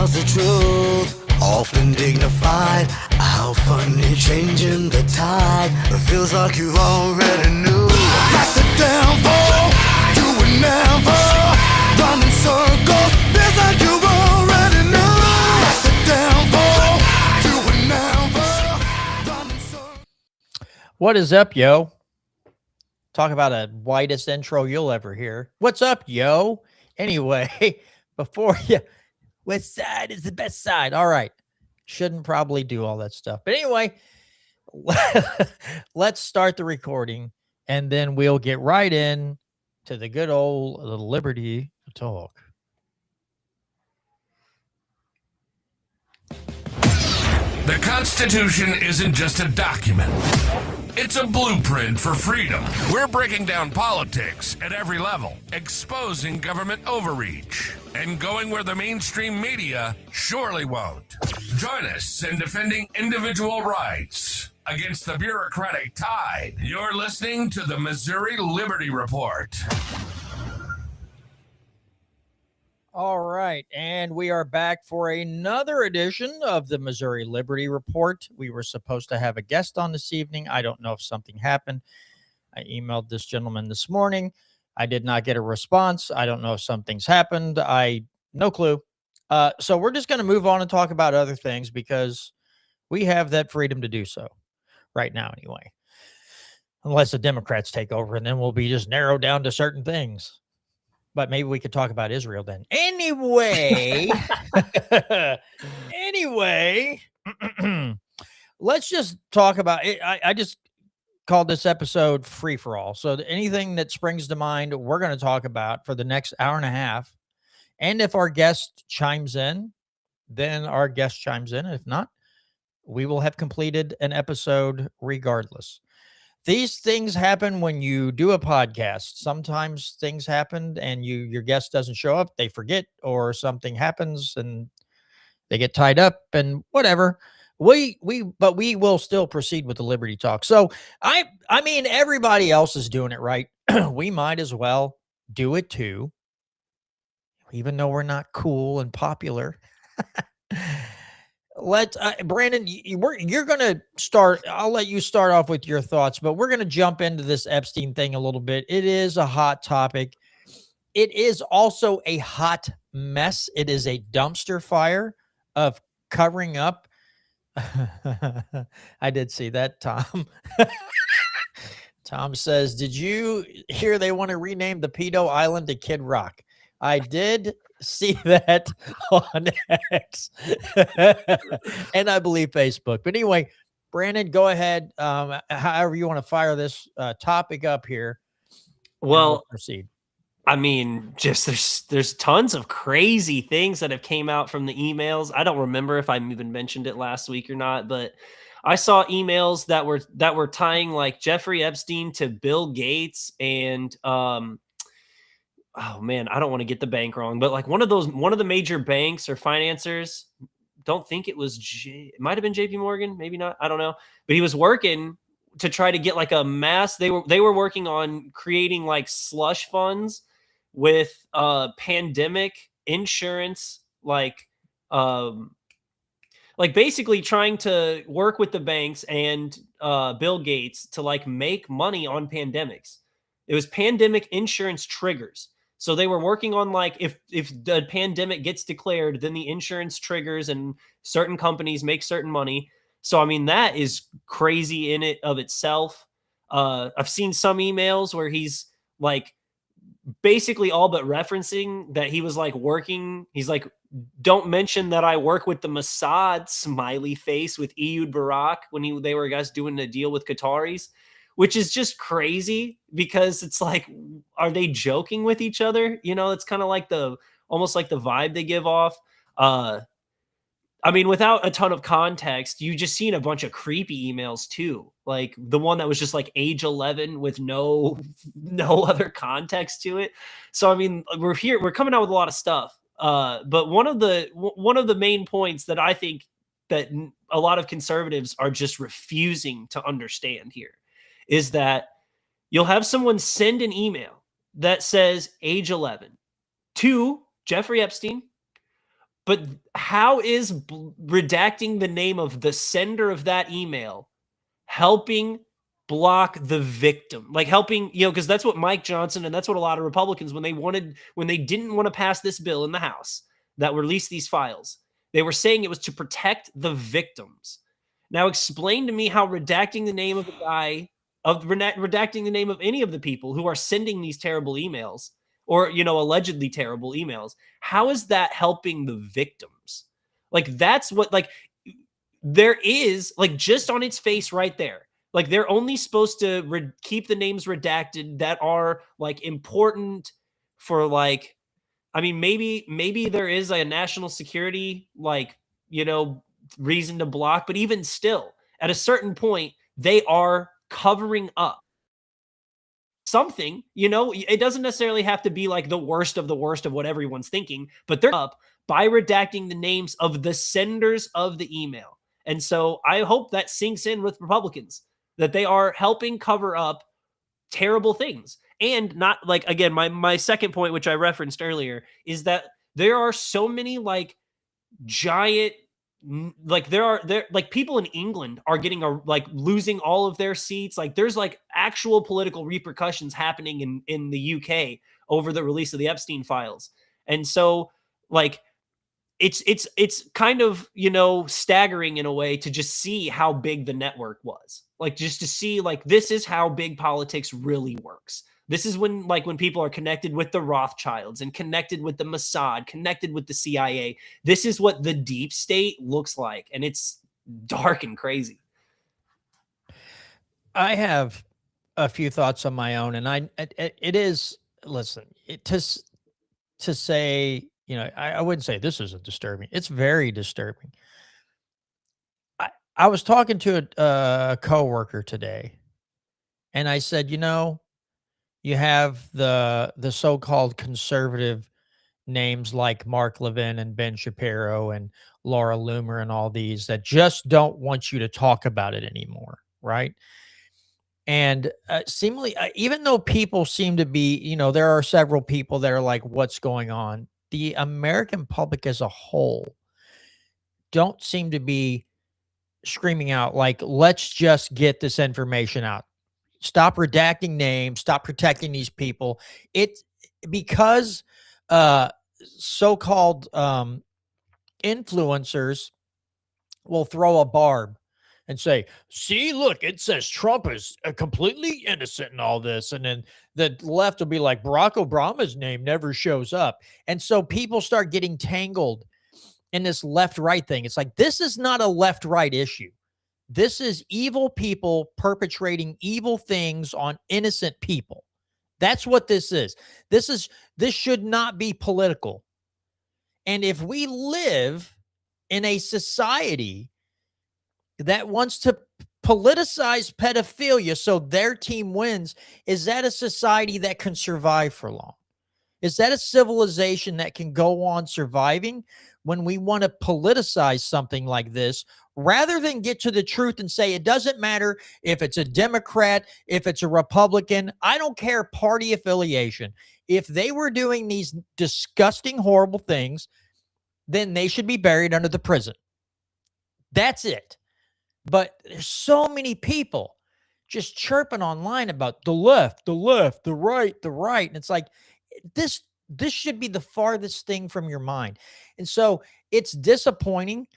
tells the truth, often dignified. How funny changing the tide. It feels like you already knew. That's the downfall. You would never run in circles. Feels like you already knew. That's the downfall. You would never run in circles. What is up, yo? Talk about a whitest intro you'll ever hear. What's up, yo? Anyway, before you, west side is the best side. All right. Shouldn't probably do all that stuff. But anyway, let's start the recording and then we'll get right in to the good old Liberty Talk. The Constitution isn't just a document. It's a blueprint for freedom. We're breaking down politics at every level, exposing government overreach, and going where the mainstream media surely won't. Join us in defending individual rights against the bureaucratic tide. You're listening to the Missouri Liberty Report. All right, and we are back for another edition of the Missouri Liberty Report. We were supposed to have a guest on this evening. I don't know if something happened. I emailed this gentleman this morning. I did not get a response. I don't know if something's happened. No clue. So we're just going to move on and talk about other things because we have that freedom to do so right now anyway. Unless the Democrats take over, and then we'll be just narrowed down to certain things. But maybe we could talk about Israel then. Anyway, let's just talk about it. I just called this episode Free for All. So anything that springs to mind, we're going to talk about for the next hour and a half. And if our guest chimes in, then our guest chimes in. If not, we will have completed an episode regardless. These things happen when you do a podcast. Sometimes things happen and your guest doesn't show up, they forget, or something happens and they get tied up and whatever. But we will still proceed with the Liberty Talk. So I mean, everybody else is doing it right. We might as well do it too, even though we're not cool and popular. Brandon, you're going to start. I'll let you start off with your thoughts, but we're going to jump into this Epstein thing a little bit. It is a hot topic. It is also a hot mess. It is a dumpster fire of covering up. I did see that, Tom. Tom says, did you hear they want to rename the Pedo Island to Kid Rock? I did see that on X and I believe Facebook. But anyway, Brandon, go ahead. However you want to fire this topic up here. Well, proceed. I mean, just there's tons of crazy things that have came out from the emails. I don't remember if I even mentioned it last week or not, but I saw emails that were tying like Jeffrey Epstein to Bill Gates and oh man, I don't want to get the bank wrong, but like one of the major banks or financiers, don't think it was it might have been JP Morgan, maybe not, I don't know, but he was working to try to get like a mass. They were working on creating like slush funds with pandemic insurance, like basically trying to work with the banks and Bill Gates to like make money on pandemics. It was pandemic insurance triggers. So they were working on like if the pandemic gets declared, then the insurance triggers and certain companies make certain money. So I mean that is crazy in it of itself. I've seen some emails where he's like basically all but referencing that he was like working. He's like, don't mention that I work with the Mossad, smiley face, with Ehud Barak when they were guys doing a deal with Qataris. Which is just crazy because it's like, are they joking with each other? You know, it's kind of like almost like the vibe they give off. I mean, without a ton of context, you just seen a bunch of creepy emails too. Like the one that was just like age 11 with no other context to it. So, I mean, we're coming out with a lot of stuff. But one of the main points that I think that a lot of conservatives are just refusing to understand here is that you'll have someone send an email that says age 11 to Jeffrey Epstein But how is redacting the name of the sender of that email helping block the victim? Like helping, because that's what Mike Johnson and that's what a lot of Republicans, when they didn't want to pass this bill in the House that released these files, they were saying it was to protect the victims. Now explain to me how redacting the name of the guy, redacting the name of any of the people who are sending these terrible emails, or allegedly terrible emails, how is that helping the victims? Like that's what, like, there is, like, just on its face right there, like they're only supposed to keep the names redacted that are like important for, like, I mean, maybe there is a national security, like, reason to block, but even still, at a certain point, they are covering up something. It doesn't necessarily have to be like the worst of what everyone's thinking, but they're up by redacting the names of the senders of the email. And so I hope that sinks in with Republicans, that they are helping cover up terrible things. And not, like, again, my second point, which I referenced earlier, is that there are so many, like, giant, like, there like people in England are getting losing all of their seats. Like there's like actual political repercussions happening in the UK over the release of the Epstein files. And so, like, it's kind of, staggering in a way to just see how big the network was. Like, just to see, like, this is how big politics really works. This is when people are connected with the Rothschilds and connected with the Mossad, connected with the CIA. This is what the deep state looks like, and it's dark and crazy. I have a few thoughts on my own, and it is, listen, to say, I wouldn't say this isn't disturbing. It's very disturbing. I was talking to a coworker today, and I said, you have the so-called conservative names like Mark Levin and Ben Shapiro and Laura Loomer and all these that just don't want you to talk about it anymore, right? And seemingly, even though people seem to be, there are several people that are like, what's going on? The American public as a whole don't seem to be screaming out like, let's just get this information out. Stop redacting names, stop protecting these people. It's because so-called influencers will throw a barb and say, see, look, it says Trump is completely innocent in all this. And then the left will be like, Barack Obama's name never shows up. And so people start getting tangled in this left-right thing. It's like, this is not a left-right issue. This is evil people perpetrating evil things on innocent people. That's what this is. This should not be political. And if we live in a society that wants to politicize pedophilia so their team wins, is that a society that can survive for long? Is that a civilization that can go on surviving when we want to politicize something like this rather than get to the truth and say, it doesn't matter if it's a Democrat, if it's a Republican, I don't care party affiliation. If they were doing these disgusting, horrible things, then they should be buried under the prison. That's it. But there's so many people just chirping online about the left, the right, the right. And it's like, this should be the farthest thing from your mind. And so it's disappointing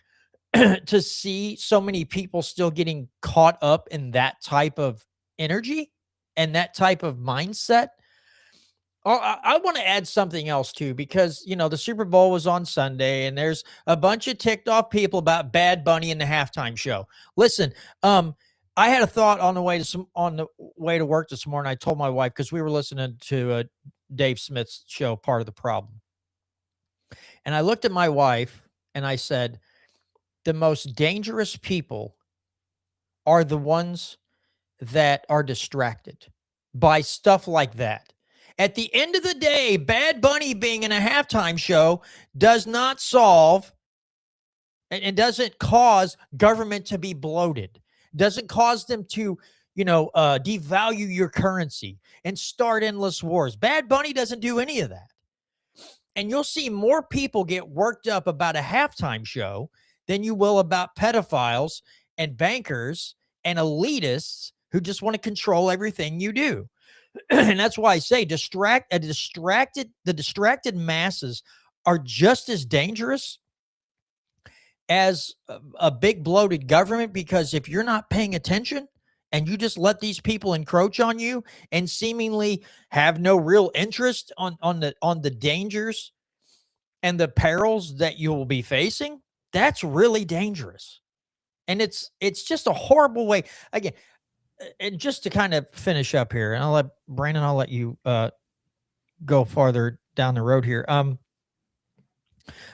to see so many people still getting caught up in that type of energy and that type of mindset. I want to add something else too, because the Super Bowl was on Sunday, and there's a bunch of ticked off people about Bad Bunny in the halftime show. Listen, I had a thought on the way to work this morning. I told my wife, because we were listening to Dave Smith's show, Part of the Problem, and I looked at my wife and I said, the most dangerous people are the ones that are distracted by stuff like that. At the end of the day, Bad Bunny being in a halftime show does not solve and doesn't cause government to be bloated, doesn't cause them to, devalue your currency and start endless wars. Bad Bunny doesn't do any of that. And you'll see more people get worked up about a halftime show than you will about pedophiles and bankers and elitists who just want to control everything you do. And that's why I say the distracted masses are just as dangerous as a big bloated government, because if you're not paying attention and you just let these people encroach on you and seemingly have no real interest on the dangers and the perils that you will be facing, that's really dangerous. And it's just a horrible way. Again, and just to kind of finish up here, and I'll let you go farther down the road here.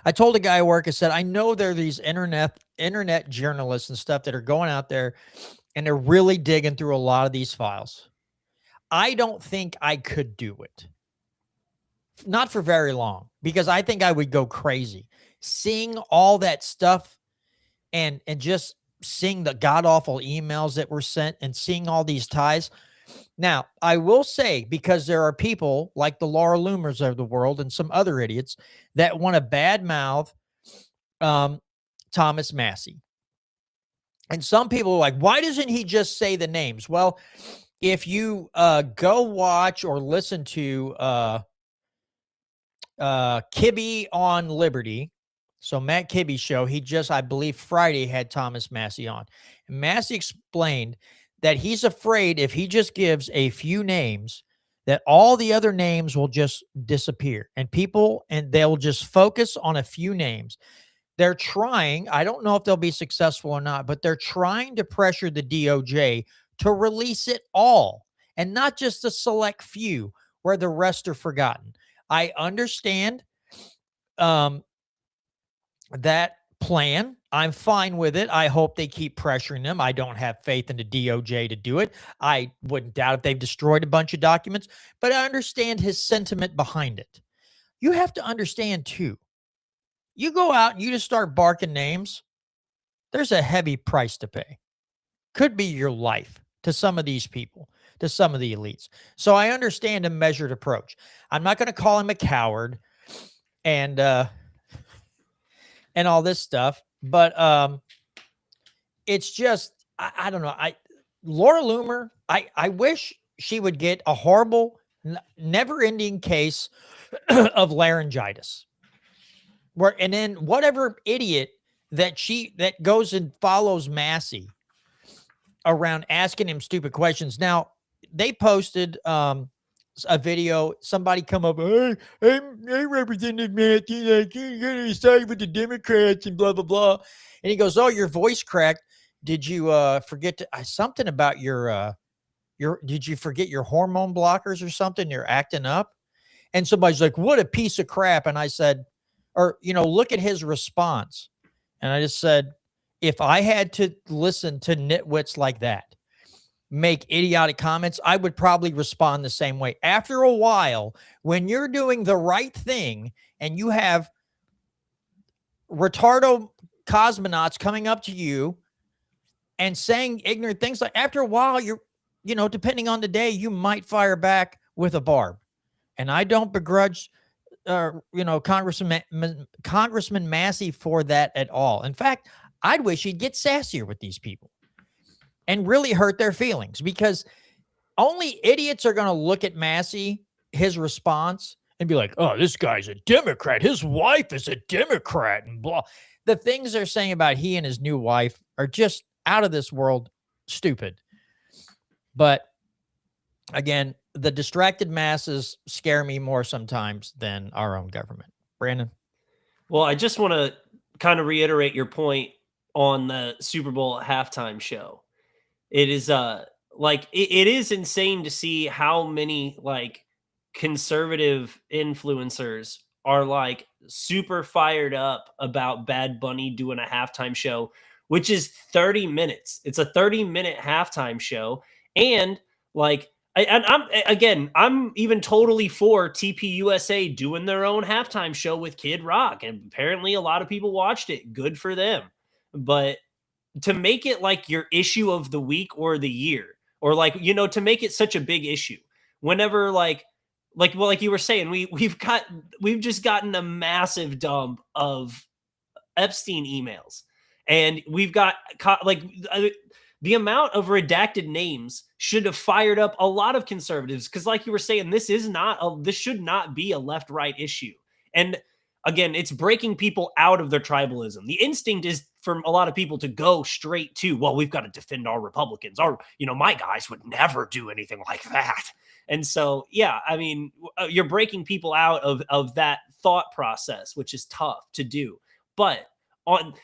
I told a guy at work, I said, I know there are these internet journalists and stuff that are going out there and they're really digging through a lot of these files. I don't think I could do it. Not for very long, because I think I would go crazy seeing all that stuff and just seeing the god awful emails that were sent and seeing all these ties. Now, I will say, because there are people like the Laura Loomers of the world and some other idiots that want to badmouth Thomas Massey. And some people are like, why doesn't he just say the names? Well, if you go watch or listen to Kibbe on Liberty, so Matt Kibbe's show, he just, I believe Friday, had Thomas Massey on. And Massey explained that he's afraid if he just gives a few names, that all the other names will just disappear and they'll just focus on a few names. They're trying, I don't know if they'll be successful or not, but they're trying to pressure the DOJ to release it all and not just a select few where the rest are forgotten. I understand that plan. I'm fine with it. I hope they keep pressuring them. I don't have faith in the DOJ to do it. I wouldn't doubt if they've destroyed a bunch of documents, but I understand his sentiment behind it. You have to understand too, you go out and you just start barking names, there's a heavy price to pay. Could be your life to some of these people, to some of the elites. So I understand a measured approach. I'm not going to call him a coward and all this stuff, but it's just, I don't know. Laura Loomer, I wish she would get a horrible, never-ending case of laryngitis. And then whatever idiot that goes and follows Massey around asking him stupid questions. Now, they posted a video, somebody come up, hey, Representative Matthew, like, you're going to side with the Democrats and blah, blah, blah. And he goes, oh, your voice cracked. Did you forget something about did you forget your hormone blockers or something? You're acting up. And somebody's like, what a piece of crap. And I said, look at his response. And I just said, if I had to listen to nitwits like that make idiotic comments, I would probably respond the same way. After a while, when you're doing the right thing and you have retardo cosmonauts coming up to you and saying ignorant things, like, after a while, depending on the day, you might fire back with a barb. And I don't begrudge Congressman Massey for that at all. In fact, I'd wish he'd get sassier with these people and really hurt their feelings, because only idiots are going to look at Massey, his response, and be like, oh, this guy's a Democrat. His wife is a Democrat and blah. The things they're saying about he and his new wife are just out of this world stupid. But again, the distracted masses scare me more sometimes than our own government. Brandon? Well, I just want to kind of reiterate your point on the Super Bowl halftime show. It is it is insane to see how many like conservative influencers are like super fired up about Bad Bunny doing a halftime show, which is 30 minutes. It's a 30-minute halftime show. And like, I'm even totally for TPUSA doing their own halftime show with Kid Rock. And apparently a lot of people watched it. Good for them. But to make it like your issue of the week or the year, or like, to make it such a big issue whenever like like you were saying, we've just gotten a massive dump of Epstein emails, and we've got the amount of redacted names should have fired up a lot of conservatives, because like you were saying, this should not be a left right issue. And again, it's breaking people out of their tribalism. The instinct is for a lot of people to go straight to, well, we've got to defend our Republicans, or my guys would never do anything like that. And so, yeah, I mean, you're breaking people out of that thought process, which is tough to do. But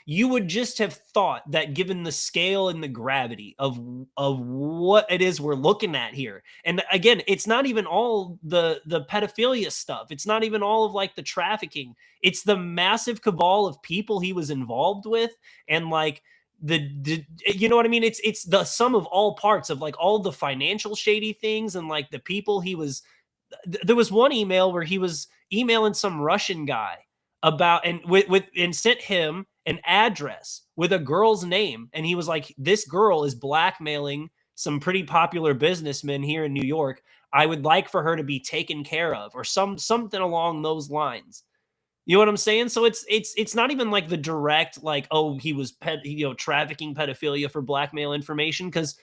you would just have thought that, given the scale and the gravity of what it is we're looking at here, and again, it's not even all the pedophilia stuff, it's not even all of like the trafficking, it's the massive cabal of people he was involved with, and like the you know what I mean, it's the sum of all parts of like all the financial shady things, and like the people he was. There was one email where he was emailing some Russian guy about, and and sent him an address with a girl's name, and he was like, this girl is blackmailing some pretty popular businessmen here in New York. I would like for her to be taken care of, or something along those lines. You know what I'm saying? So it's not even like the direct, like, oh, he was trafficking pedophilia for blackmail information, because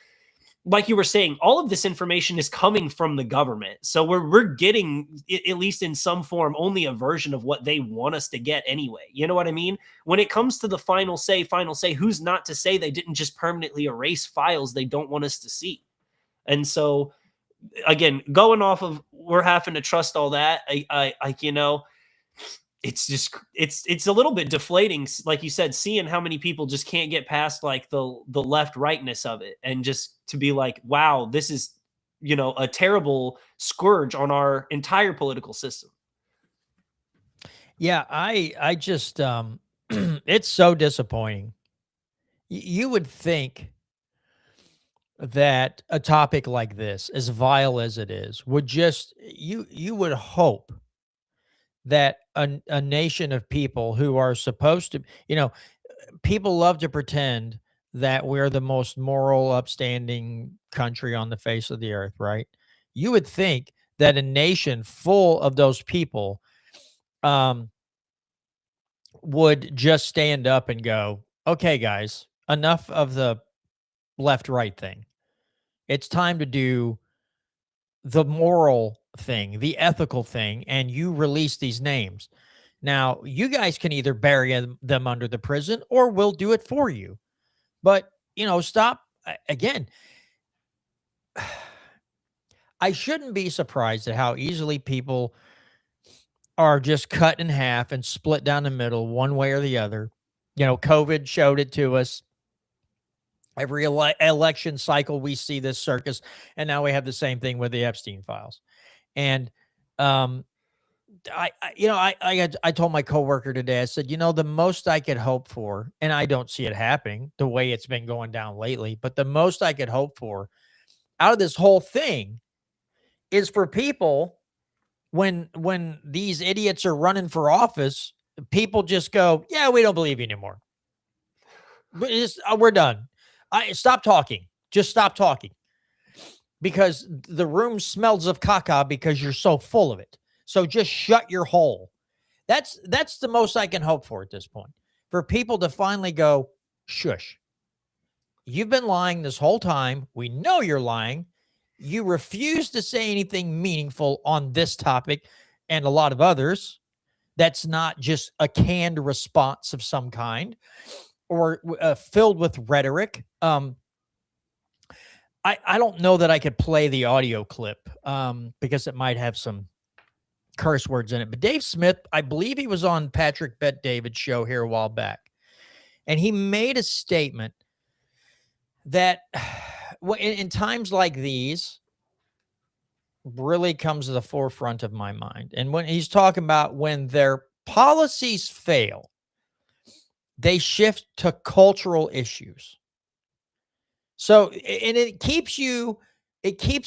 like you were saying, all of this information is coming from the government. So we're getting, at least in some form, only a version of what they want us to get anyway. You know what I mean? When it comes to the final say, who's not to say they didn't just permanently erase files they don't want us to see? And so, again, going off of, we're having to trust all that, it's just, it's a little bit deflating, like you said, seeing how many people just can't get past like the left rightness of it, and just to be like, wow, this is a terrible scourge on our entire political system. Yeah, I just it's so disappointing. You would think that a topic like this, as vile as it is, would just, you would hope that a nation of people who are supposed to, people love to pretend that we're the most moral, upstanding country on the face of the earth, right? You would think that a nation full of those people would just stand up and go, okay, guys, enough of the left right thing. It's time to do the moral thing, the ethical thing, and you release these names. Now, you guys can either bury them under the prison, or we'll do it for you. But, stop. Again, I shouldn't be surprised at how easily people are just cut in half and split down the middle, one way or the other. COVID showed it to us. Every election cycle, we see this circus, and now we have the same thing with the Epstein files. And I told my coworker today, I said, the most I could hope for, and I don't see it happening the way it's been going down lately, but the most I could hope for out of this whole thing is for people, when these idiots are running for office, people just go, yeah, we don't believe you anymore. We're done. Stop talking. Just stop talking. Because the room smells of caca because you're so full of it. So just shut your hole. That's the most I can hope for at this point. For people to finally go, shush. You've been lying this whole time. We know you're lying. You refuse to say anything meaningful on this topic and a lot of others. That's not just a canned response of some kind, or filled with rhetoric. I don't know that I could play the audio clip because it might have some curse words in it. But Dave Smith, I believe he was on Patrick Bet-David's show here a while back, and he made a statement that in times like these really comes to the forefront of my mind. And when he's talking about when their policies fail, they shift to cultural issues. So, and it keeps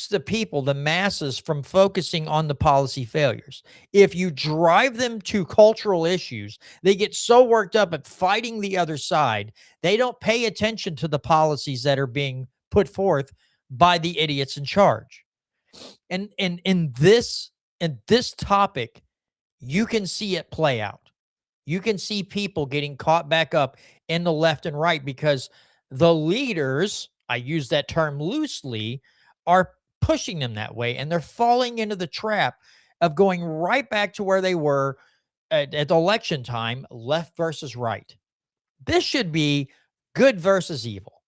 the people, the masses, from focusing on the policy failures. If you drive them to cultural issues, they get so worked up at fighting the other side, they don't pay attention to the policies that are being put forth by the idiots in charge. And in this in this topic, you can see it play out. You can see people getting caught back up in the left and right because the leaders, I use that term loosely, are pushing them that way. And they're falling into the trap of going right back to where they were at election time, left versus right. This should be good versus evil.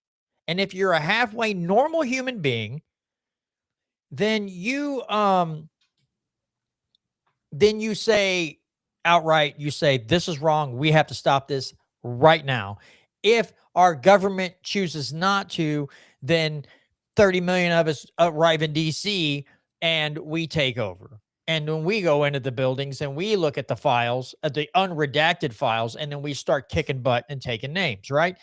And if you're a halfway normal human being, then you say outright, you say, this is wrong. We have to stop this right now. If our government chooses not to, then 30 million of us arrive in DC and we take over. And when we go into the buildings and we look at the files, at the unredacted files, and then we start kicking butt and taking names, right?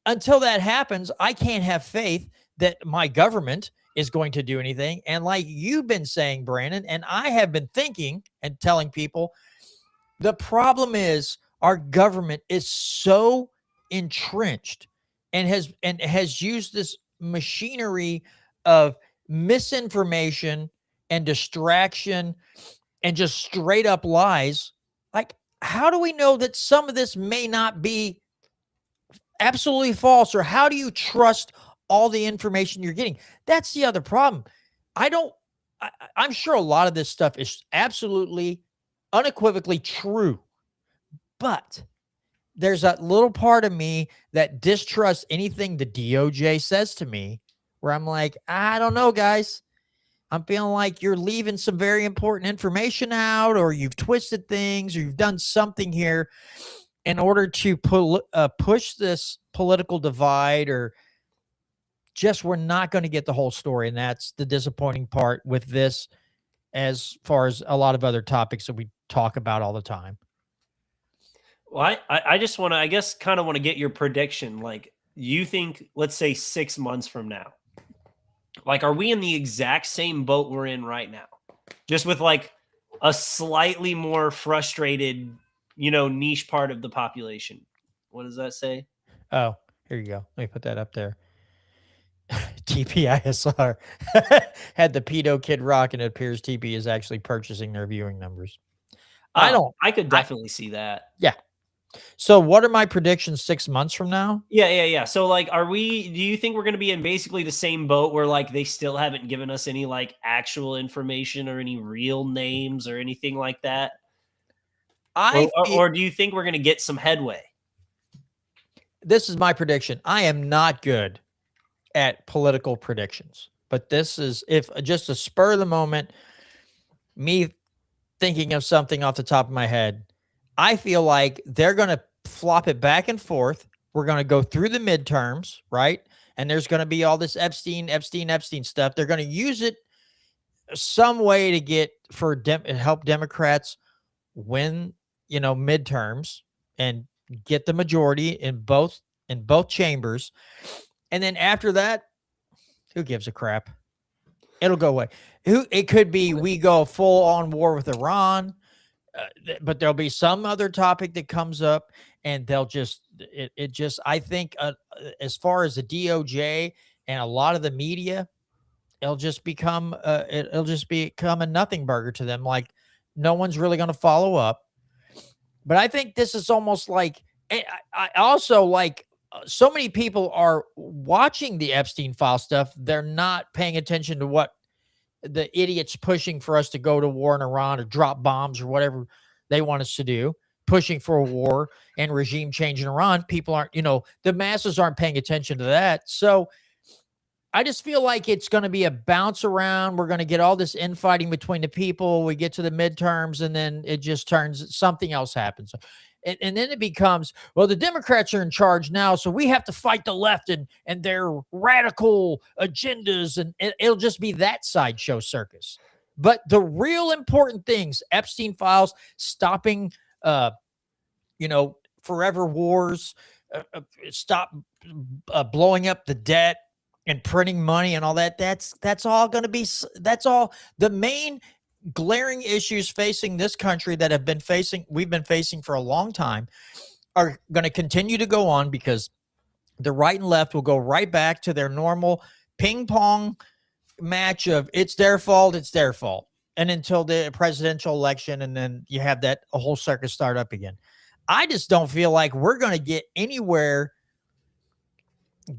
Until that happens, I can't have faith that my government is going to do anything. And like you've been saying, Brandon, and I have been thinking and telling people, the problem is our government is so entrenched and has used this machinery of misinformation and distraction and just straight up lies. Like, how do we know that some of this may not be absolutely false, or how do you trust all the information you're getting? That's the other problem. I'm sure a lot of this stuff is absolutely unequivocally true, but there's that little part of me that distrusts anything the DOJ says to me, where I'm like, I don't know, guys. I'm feeling like you're leaving some very important information out, or you've twisted things, or you've done something here in order to push this political divide, or just we're not going to get the whole story. And that's the disappointing part with this, as far as a lot of other topics that we talk about all the time. Well, I just want to, I guess, kind of want to get your prediction. Like, you think, let's say 6 months from now, like, are we in the exact same boat we're in right now? Just with like a slightly more frustrated, niche part of the population. What does that say? Oh, here you go. Let me put that up there. TPISR had the pedo kid rock, and it appears TP is actually purchasing their viewing numbers. I could definitely see that. Yeah. So what are my predictions 6 months from now? Yeah. So like, do you think we're going to be in basically the same boat where like they still haven't given us any like actual information or any real names or anything like that? Or do you think we're going to get some headway? This is my prediction. I am not good at political predictions, but this is, if just a spur of the moment, me thinking of something off the top of my head, I feel like they're going to flop it back and forth. We're going to go through the midterms, right? And there's going to be all this Epstein stuff. They're going to use it some way to get help Democrats win, midterms and get the majority in both chambers. And then after that, who gives a crap? It'll go away. It could be we go full on war with Iran. But there'll be some other topic that comes up, and they'll I think as far as the DOJ and a lot of the media, it'll just become a nothing burger to them. Like, no one's really going to follow up. But I think this is almost like, I also like, so many people are watching the Epstein file stuff. They're not paying attention to what the idiots pushing for us to go to war in Iran or drop bombs or whatever they want us to do, pushing for a war and regime change in Iran. People aren't, the masses aren't paying attention to that. So I just feel like it's going to be a bounce around. We're going to get all this infighting between the people. We get to the midterms, and then it just turns, something else happens. And then it becomes, well, the Democrats are in charge now, so we have to fight the left and their radical agendas, and it'll just be that sideshow circus. But the real important things, Epstein files, stopping, forever wars, stop blowing up the debt and printing money and all that. That's all going to be. That's all the main glaring issues facing this country that we've been facing for a long time, are going to continue to go on, because the right and left will go right back to their normal ping pong match of it's their fault. and until the presidential election, and then you have that a whole circus start up again. I just don't feel like we're going to get anywhere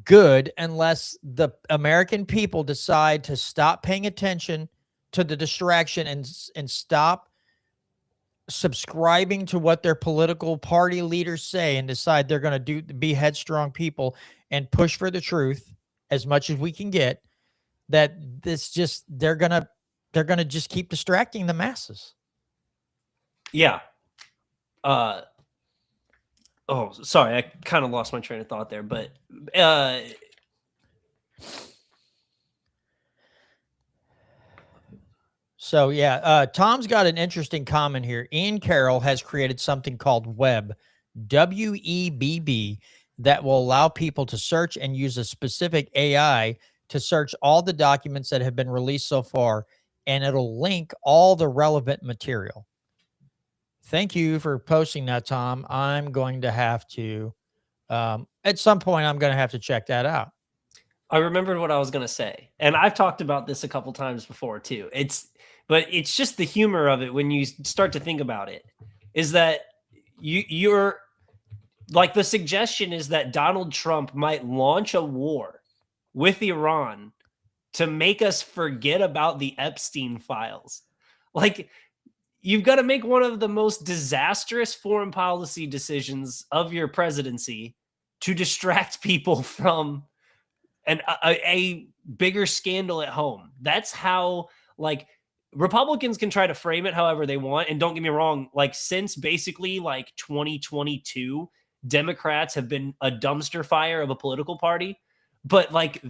good unless the American people decide to stop paying attention to the distraction and stop subscribing to what their political party leaders say and decide they're going to be headstrong people and push for the truth as much as we can get. That this just they're gonna just keep distracting the masses. Yeah. Oh, sorry, I kind of lost my train of thought there, but so yeah, Tom's got an interesting comment here. Ian Carroll has created something called Webb, WEBB, that will allow people to search and use a specific AI to search all the documents that have been released so far, and it'll link all the relevant material. Thank you for posting that, Tom. I'm going to have to, at some point, I'm going to have to check that out. I remembered what I was going to say, and I've talked about this a couple times before too. But it's just the humor of it when you start to think about it, is that you're like, the suggestion is that Donald Trump might launch a war with Iran to make us forget about the Epstein files. Like, you've got to make one of the most disastrous foreign policy decisions of your presidency to distract people from a bigger scandal at home. That's how, like, Republicans can try to frame it however they want. And don't get me wrong, like, since basically like 2022, Democrats have been a dumpster fire of a political party. But like,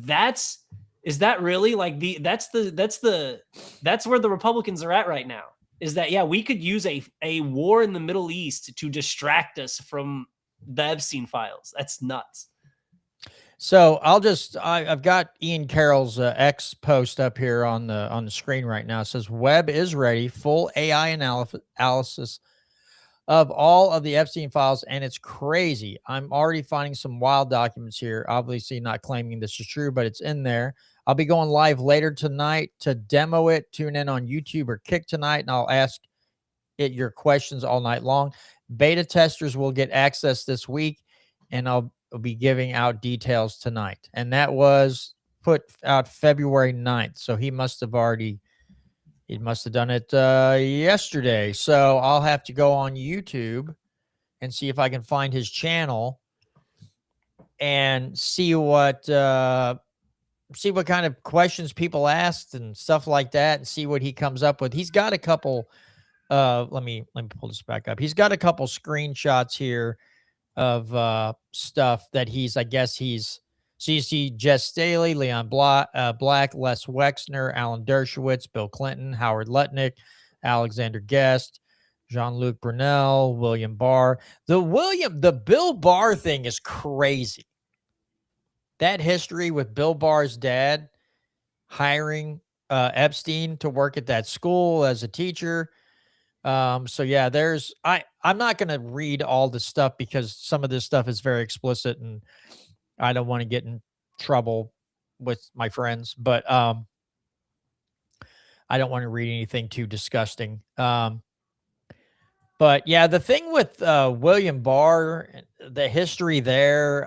is that really like that's where the Republicans are at right now, is that, yeah, we could use a war in the Middle East to distract us from the Epstein files. That's nuts. So I've got Ian Carroll's X post up here on the screen right now. It says Webb is ready, full AI analysis of all of the Epstein files, and it's crazy. I'm already finding some wild documents here. Obviously not claiming this is true, but it's in there. I'll be going live later tonight to demo it. Tune in on YouTube or Kick tonight, and I'll ask it your questions all night long. Beta testers will get access this week, and I'll be giving out details tonight. And that was put out February 9th. So he must have done it yesterday. So I'll have to go on YouTube and see if I can find his channel and see what kind of questions people asked and stuff like that, and see what he comes up with. He's got a couple let me pull this back up. He's got a couple screenshots here of stuff that so you see Jess Staley, Leon Black, Les Wexner, Alan Dershowitz, Bill Clinton, Howard Lutnick, Alexander Guest, Jean-Luc Brunel, William Barr. The Bill Barr thing is crazy. That history with Bill Barr's dad hiring Epstein to work at that school as a teacher. So yeah, I'm not going to read all the stuff because some of this stuff is very explicit and I don't want to get in trouble with my friends, but I don't want to read anything too disgusting. But yeah, the thing with William Barr, the history there,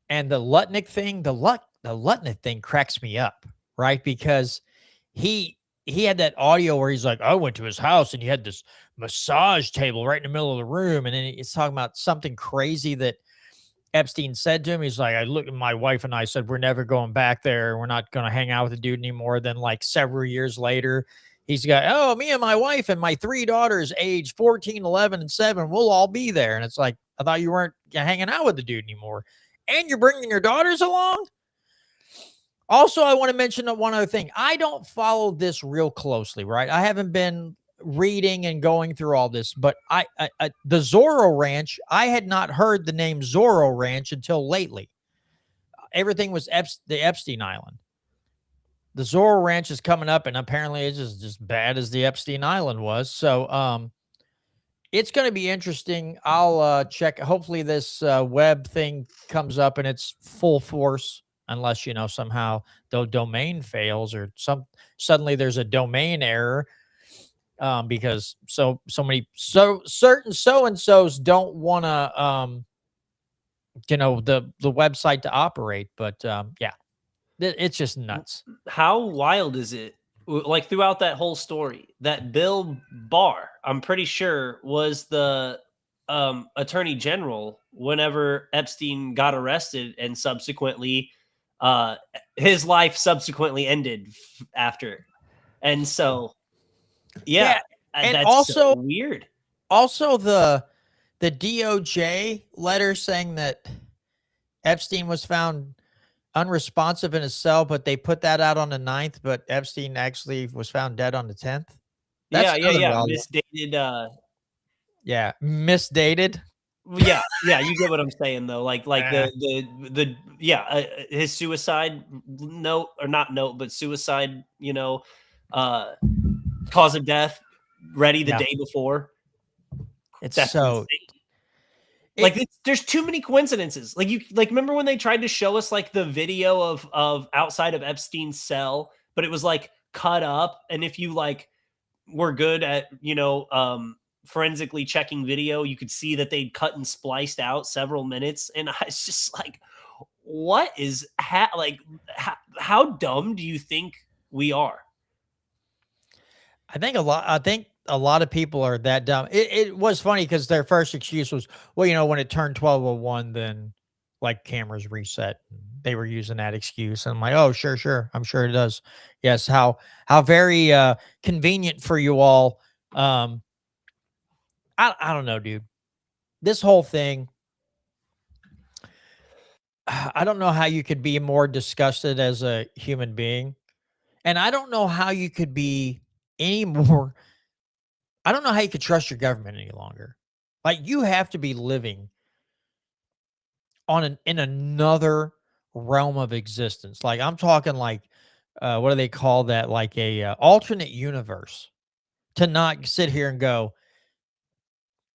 and the Lutnick thing, the Lutnick thing cracks me up, right? Because he had that audio where he's like, I went to his house and he had this massage table right in the middle of the room. And then he's talking about something crazy that Epstein said to him. He's like, I looked at my wife and I said, we're never going back there. We're not going to hang out with the dude anymore. Then like several years later, he's got, oh, me and my wife and my 3 daughters age 14, 11, and 7, we'll all be there. And it's like, I thought you weren't hanging out with the dude anymore. And you're bringing your daughters along? Also, I want to mention one other thing. I don't follow this real closely, right? I haven't been reading and going through all this, but the Zorro Ranch, I had not heard the name Zorro Ranch until lately. Everything was the Epstein Island. The Zorro Ranch is coming up, and apparently it's just bad as the Epstein Island was. So it's going to be interesting. I'll check. Hopefully this Webb thing comes up and it's full force unless, somehow the domain fails or suddenly there's a domain error, because certain so and so's don't want to, the website to operate. But yeah, it's just nuts. How wild is it? Like throughout that whole story, that Bill Barr, I'm pretty sure, was the attorney general whenever Epstein got arrested, and subsequently, uh, his life subsequently ended after. And so, Yeah, yeah, and that's so also weird. also the DOJ letter saying that Epstein was found unresponsive in his cell, but they put that out on the 9th, but Epstein actually was found dead on the 10th. That's Yeah, yeah, another yeah. wild one. Misdated. Yeah, misdated. Yeah, yeah, you get what I'm saying though. Like Eh, the yeah, his suicide note, or not note, but suicide, uh cause of death ready the yeah, day before. it's That's so insane. it There's too many coincidences. Like remember when they tried to show us like the video of outside of Epstein's cell, but it was like cut up, and if you like were good at forensically checking video, you could see that they'd cut and spliced out several minutes, and I was just like, what is how dumb do you think we are? I think a lot of people are that dumb. It was funny because their first excuse was, well, when it turned 12:01, then like cameras reset. They were using that excuse. And I'm like, oh, sure, sure. I'm sure it does. Yes, how very convenient for you all. I don't know, dude. This whole thing, I don't know how you could be more disgusted as a human being. And I don't know how you could be any more I don't know how you could trust your government any longer. Like, you have to be living in another realm of existence. Like, I'm talking like, what do they call that? Like a alternate universe, to not sit here and go,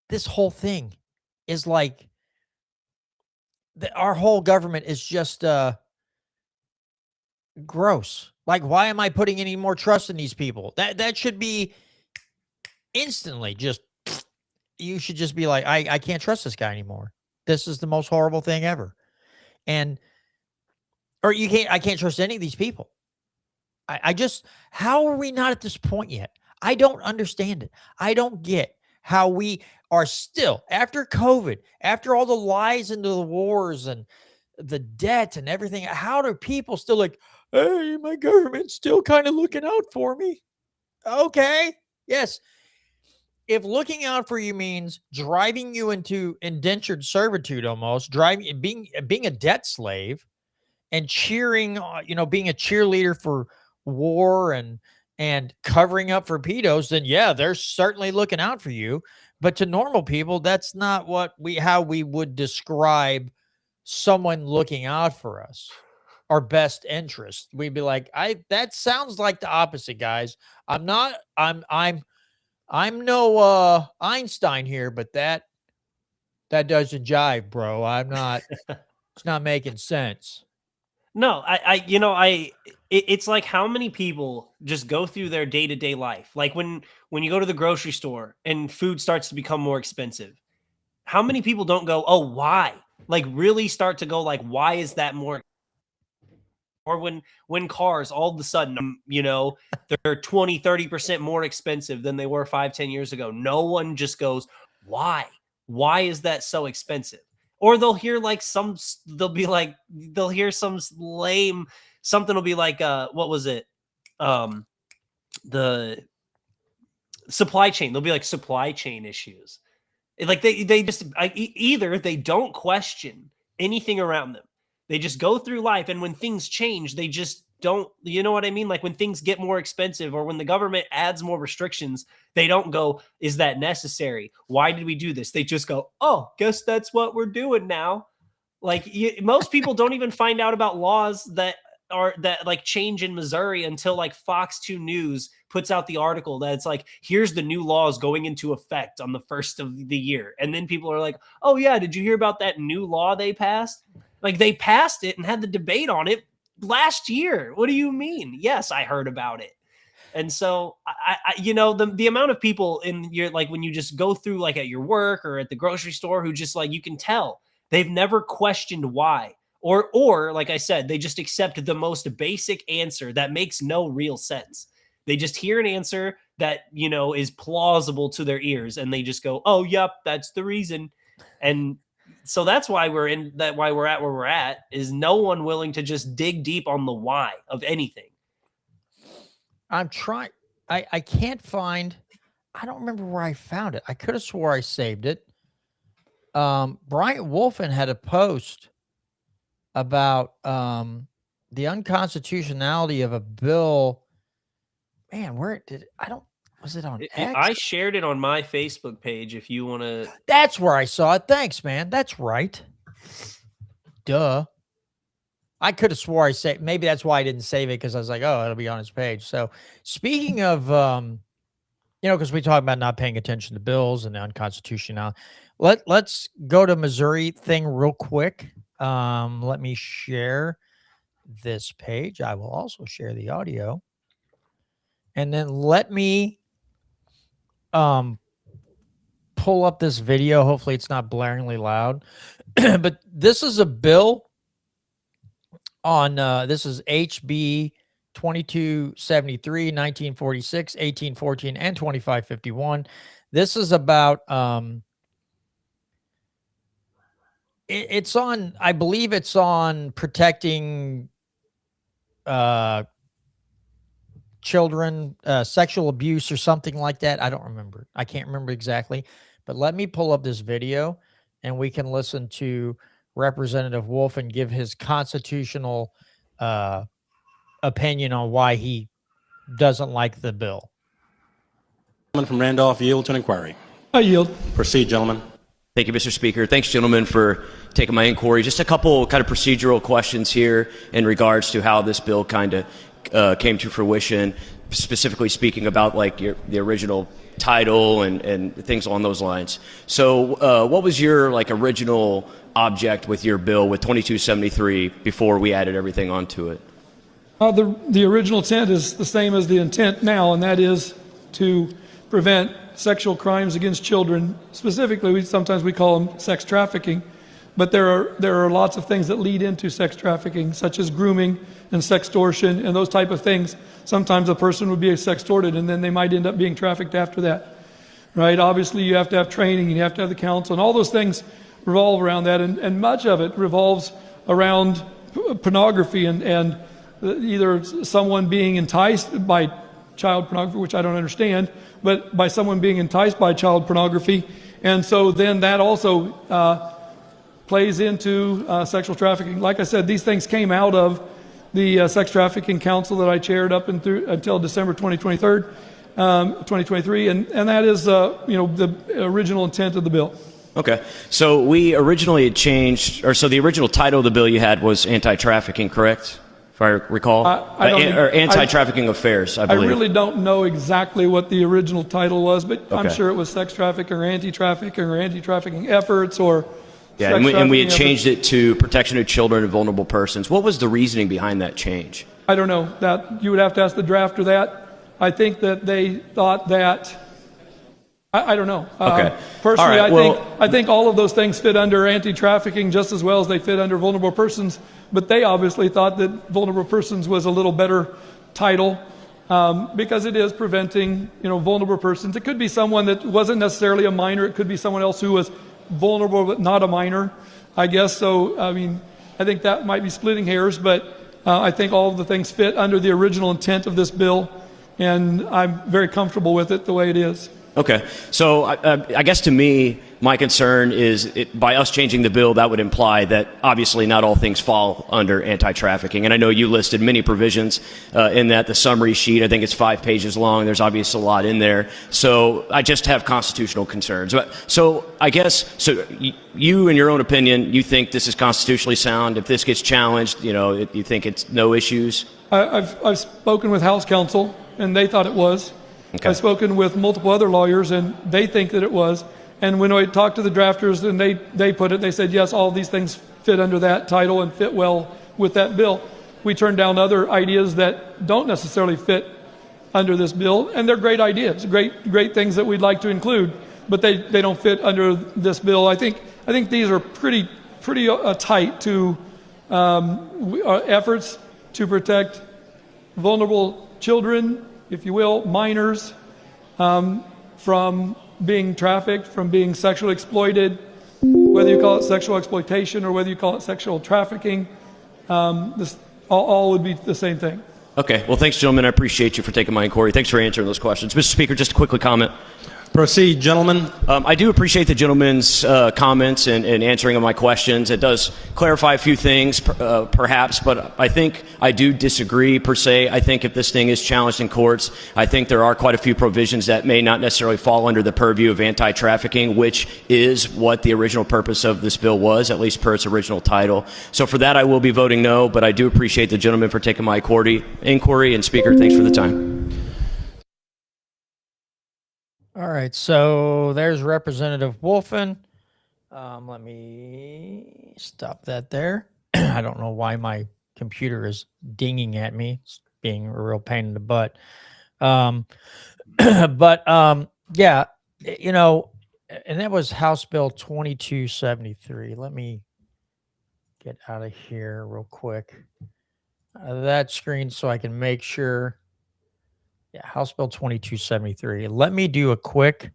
this whole thing is like our whole government is just gross. Like, why am I putting any more trust in these people? That should be instantly just, you should just be like, I can't trust this guy anymore. This is the most horrible thing ever. And or I can't trust any of these people. I just, how are we not at this point yet? I don't understand it. I don't get how we are still, after COVID, after all the lies into the wars and the debt and everything, how do people still like, hey, my government's still kind of looking out for me? Okay. Yes. If looking out for you means driving you into indentured servitude, almost being a debt slave, and cheering, being a cheerleader for war and covering up for pedos, then yeah, they're certainly looking out for you. But to normal people, that's not how we would describe someone looking out for us, our best interest. We'd be like, that sounds like the opposite, guys. I'm no Einstein here, but that doesn't jive, bro. It's not making sense. No, it's like how many people just go through their day to day life. Like when you go to the grocery store and food starts to become more expensive, how many people don't go, oh, why? Like really start to go, like, why is that more? Or when cars all of a sudden, they're 20-30% more expensive than they were 5-10 years ago. No one just goes, why? Why is that so expensive? Or they'll hear like they'll hear some lame something will be like, what was it? The supply chain. They'll be like supply chain issues. Like they just either they don't question anything around them. They just go through life, and when things change, they just don't. You know what I mean? Like when things get more expensive, or when the government adds more restrictions, they don't go, "Is that necessary? Why did we do this?" They just go, "Oh, guess that's what we're doing now." Like most people don't even find out about laws that like change in Missouri until like Fox 2 News puts out the article that's like, here's the new laws going into effect on the first of the year. And then people are like, oh yeah, did you hear about that new law they passed? Like they passed it and had the debate on it last year. What do you mean? Yes, I heard about it. And so the amount of people in your, like, when you just go through, like, at your work or at the grocery store, who just, like, you can tell they've never questioned why, or like I said, they just accept the most basic answer that makes no real sense. They just hear an answer that, is plausible to their ears, and they just go, "Oh, yep, that's the reason." And so that's why we're at where we're at, is no one willing to just dig deep on the why of anything. I'm trying. I can't find. I don't remember where I found it. I could have swore I saved it. Bryant Wolfen had a post about the unconstitutionality of a bill. Man, where did I don't? Was it on X? I shared it on my Facebook page. If you want to, That's where I saw it. Thanks, man. That's right. Duh. I could have swore I saved. Maybe that's why I didn't save it, because I was like, oh, it'll be on his page. So speaking of, because we talk about not paying attention to bills and the unconstitutional. Let's go to Missouri thing real quick. Let me share this page. I will also share the audio. And then let me pull up this video. Hopefully it's not blaringly loud. But this is a bill on this is HB 2273, 1946, 1814, and 2551. This is about it's on, I believe it's on protecting children, sexual abuse or something like that. I don't remember. I can't remember exactly. But let me pull up this video and we can listen to Representative Wolfen give his constitutional opinion on why he doesn't like the bill. Gentleman from Randolph, yield to an inquiry. I yield. Proceed, gentlemen. Thank you, Mr. Speaker. Thanks, gentlemen, for taking my inquiry. Just a couple kind of procedural questions here in regards to how this bill kind of came to fruition, specifically speaking about like the original title and things along those lines. So what was your like original object with your bill with 2273 before we added everything onto it? The original intent is the same as the intent now, and that is to prevent sexual crimes against children. Specifically, sometimes we call them sex trafficking, but there are lots of things that lead into sex trafficking, such as grooming and sextortion and those type of things. Sometimes a person would be sextorted, and then they might end up being trafficked after that. Right? Obviously, you have to have training, and you have to have the counsel, and all those things revolve around that, and much of it revolves around pornography and either someone being enticed by child pornography, which I don't understand, but by someone being enticed by child pornography. And so then that also plays into sexual trafficking. Like I said, these things came out of the Sex Trafficking Council that I chaired up until December 2023, and that is the original intent of the bill. Okay, so we originally had changed, or so the original title of the bill you had was anti-trafficking, correct? If I recall, or anti-trafficking affairs, I believe. I really don't know exactly what the original title was, but okay. I'm sure it was sex trafficking or anti-trafficking efforts, or yeah, and we had changed it to protection of children and vulnerable persons. What was the reasoning behind that change? I don't know. That you would have to ask the drafter that. I think that they thought that. I don't know. Okay. Personally, right, I think all of those things fit under anti-trafficking just as well as they fit under vulnerable persons. But they obviously thought that vulnerable persons was a little better title because it is preventing, vulnerable persons. It could be someone that wasn't necessarily a minor. It could be someone else who was vulnerable but not a minor, I guess. So, I think that might be splitting hairs, but I think all of the things fit under the original intent of this bill, and I'm very comfortable with it the way it is. Okay, so I guess to me, my concern is by us changing the bill, that would imply that obviously not all things fall under anti-trafficking. And I know you listed many provisions in that. The summary sheet, I think it's 5 pages long. There's obviously a lot in there. So I just have constitutional concerns. So I guess, you, in your own opinion, you think this is constitutionally sound? If this gets challenged, you think it's no issues? I've spoken with House counsel, and they thought it was. Okay. I've spoken with multiple other lawyers, and they think that it was. And when I talked to the drafters, and they said, yes, all these things fit under that title and fit well with that bill. we turn down other ideas that don't necessarily fit under this bill, and they're great ideas, great things that we'd like to include, but they don't fit under this bill. I think these are pretty tight to efforts to protect vulnerable children, if you will, minors, from being trafficked, from being sexually exploited, whether you call it sexual exploitation or whether you call it sexual trafficking. This all would be the same thing. Okay. Well, thanks, gentlemen. I appreciate you for taking my inquiry. Thanks for answering those questions. Mr. Speaker, just to quickly comment. Proceed, gentlemen. I do appreciate the gentleman's comments and answering of my questions. It does clarify a few things, perhaps, but I think I do disagree per se. I think if this thing is challenged in courts, I think there are quite a few provisions that may not necessarily fall under the purview of anti-trafficking, which is what the original purpose of this bill was, at least per its original title. So for that, I will be voting no, but I do appreciate the gentleman for taking my inquiry. And Speaker, thanks for the time. All right, so there's Representative Wolfen. Let me stop that there. I don't know why my computer is dinging at me. It's being a real pain in the butt. Yeah, you know, and that was House Bill 2273. Let me get out of here real quick. That screen so I can make sure. Yeah, House Bill 2273. Let me do a quick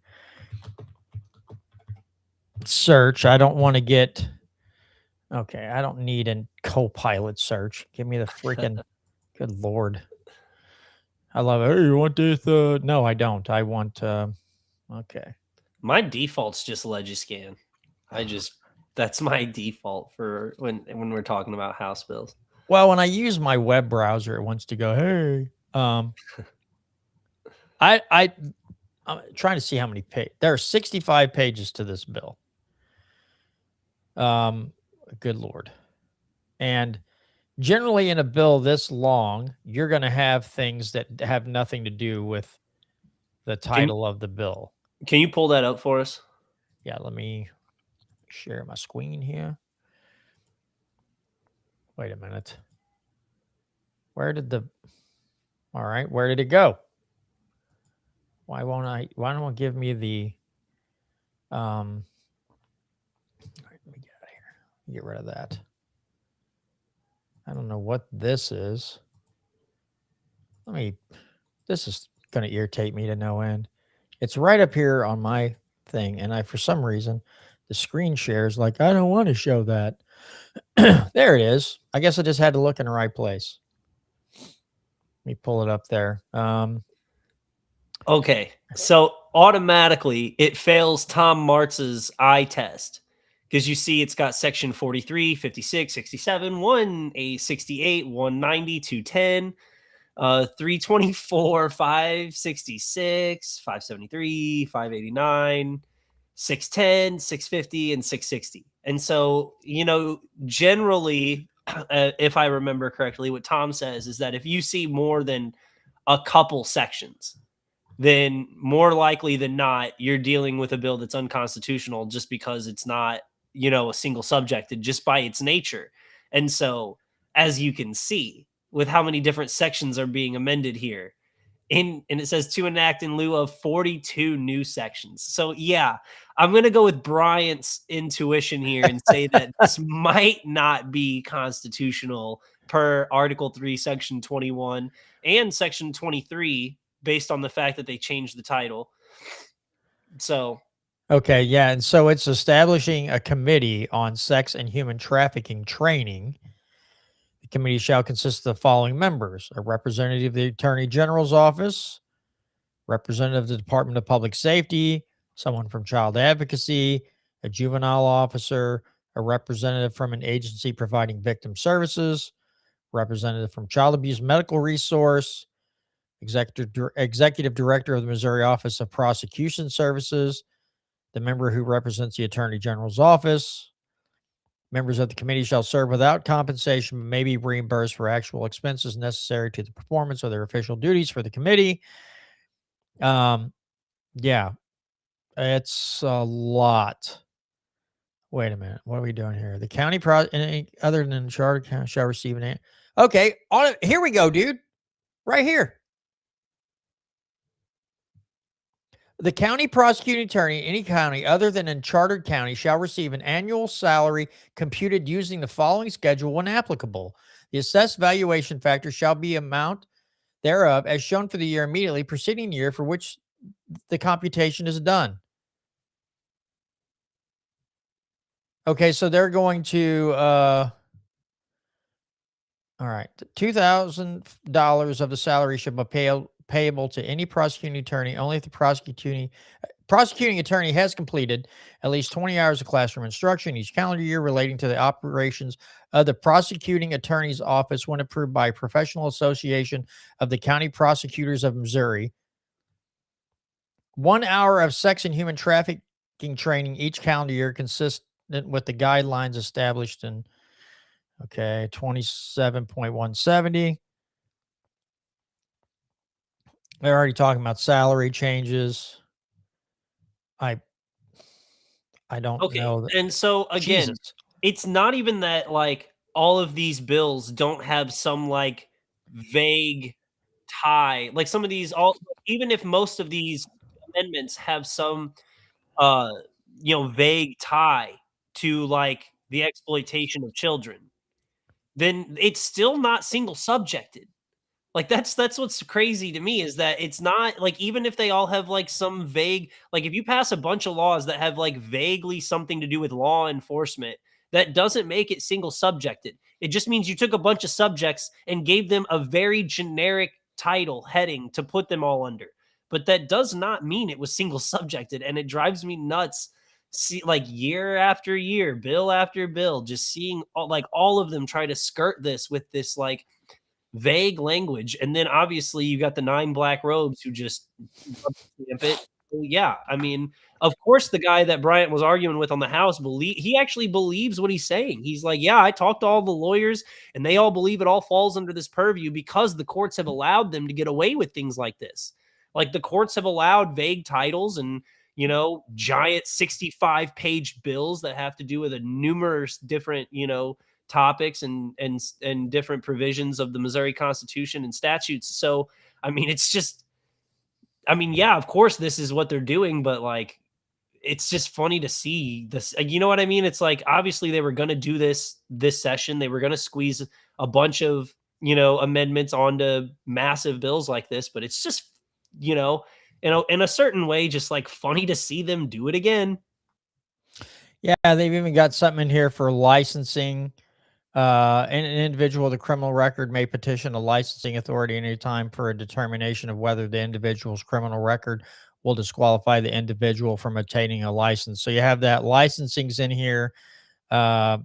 search. I don't want to get... Okay, I don't need a co-pilot search. Give me the freaking... Good Lord. I love it. Hey, you want this? No, I don't. I want... Okay. My default's just Legiscan. That's my default for when we're talking about House bills. Well, when I use my web browser, it wants to go, hey... I'm trying to see how many pages. There are 65 pages to this bill. Good Lord. And generally in a bill this long, you're going to have things that have nothing to do with the title of the bill. Can you pull that up for us? Yeah, let me share my screen here. Wait a minute. All right, where did it go? Why don't it give me the, all right, let me get out of here. Get rid of that. I don't know what this is. This is going to irritate me to no end. It's right up here on my thing. And for some reason, the screen share is like, I don't want to show that. There it is. I guess I just had to look in the right place. Let me pull it up there. Okay, so automatically it fails Tom Martz's eye test because you see it's got section 43, 56, 67, 1A 68, 190, 210, 324, 566, 573, 589, 610, 650, and 660. And so, generally, if I remember correctly, what Tom says is that if you see more than a couple sections, then more likely than not, you're dealing with a bill that's unconstitutional just because it's not, a single subject just by its nature. And so, as you can see, with how many different sections are being amended here, and it says to enact in lieu of 42 new sections. So, yeah, I'm going to go with Bryant's intuition here and say that this might not be constitutional per Article 3, Section 21 and Section 23, based on the fact that they changed the title. So, okay, yeah, and so it's establishing a committee on sex and human trafficking training. The committee shall consist of the following members: a representative of the Attorney General's office, representative of the Department of Public Safety, someone from Child Advocacy, a juvenile officer, a representative from an agency providing victim services, representative from Child Abuse Medical Resource, executive director of the Missouri Office of Prosecution Services, the member who represents the Attorney General's office. Members of the committee shall serve without compensation, but may be reimbursed for actual expenses necessary to the performance of their official duties for the committee. Yeah, it's a lot Wait a minute. What are we doing here? The county any other than charter county shall receive an. Okay, here we go, dude. Right here. The county prosecuting attorney, any county other than in chartered county, shall receive an annual salary computed using the following schedule when applicable. The assessed valuation factor shall be amount thereof as shown for the year immediately preceding the year for which the computation is done. Okay, so they're going to all right, $2,000 of the salary shall be payable to any prosecuting attorney only if the prosecuting attorney has completed at least 20 hours of classroom instruction each calendar year relating to the operations of the prosecuting attorney's office when approved by Professional Association of the County Prosecutors of Missouri. 1 hour of sex and human trafficking training each calendar year consistent with the guidelines established in 27.170. They're already talking about salary changes. I don't Okay. know that. And so again, Jesus. it's not even that like all of these bills don't have some like vague tie. Like some of these all even if most of these amendments have some uh vague tie to like the exploitation of children, then it's still not single subjected. Like, that's what's crazy to me is that it's not like, even if they all have, like, some vague like, if you pass a bunch of laws that have, like, vaguely something to do with law enforcement, that doesn't make it single subjected. It just means you took a bunch of subjects and gave them a very generic title, heading to put them all under. But that does not mean it was single subjected, and it drives me nuts, like, year after year, bill after bill, just seeing all of them try to skirt this with this, like, vague language, and then obviously you got the 9 black robes who just stamp it. Well, yeah, I mean, of course, the guy that Bryant was arguing with on the House he actually believes what he's saying. He's like, "Yeah, I talked to all the lawyers, and they all believe it all falls under this purview because the courts have allowed them to get away with things like this. Like, the courts have allowed vague titles and, giant 65-page bills that have to do with a numerous different, topics and different provisions of the Missouri Constitution and statutes. So, I mean, it's just, I mean, yeah, of course, this is what they're doing, but like, it's just funny to see this. You know what I mean? It's like obviously they were going to do this session. They were going to squeeze a bunch of amendments onto massive bills like this, but it's just in a certain way, just like funny to see them do it again. Yeah, they've even got something in here for licensing. An individual with a criminal record may petition a licensing authority anytime for a determination of whether the individual's criminal record will disqualify the individual from obtaining a license. So you have that licensing's in here. Uh,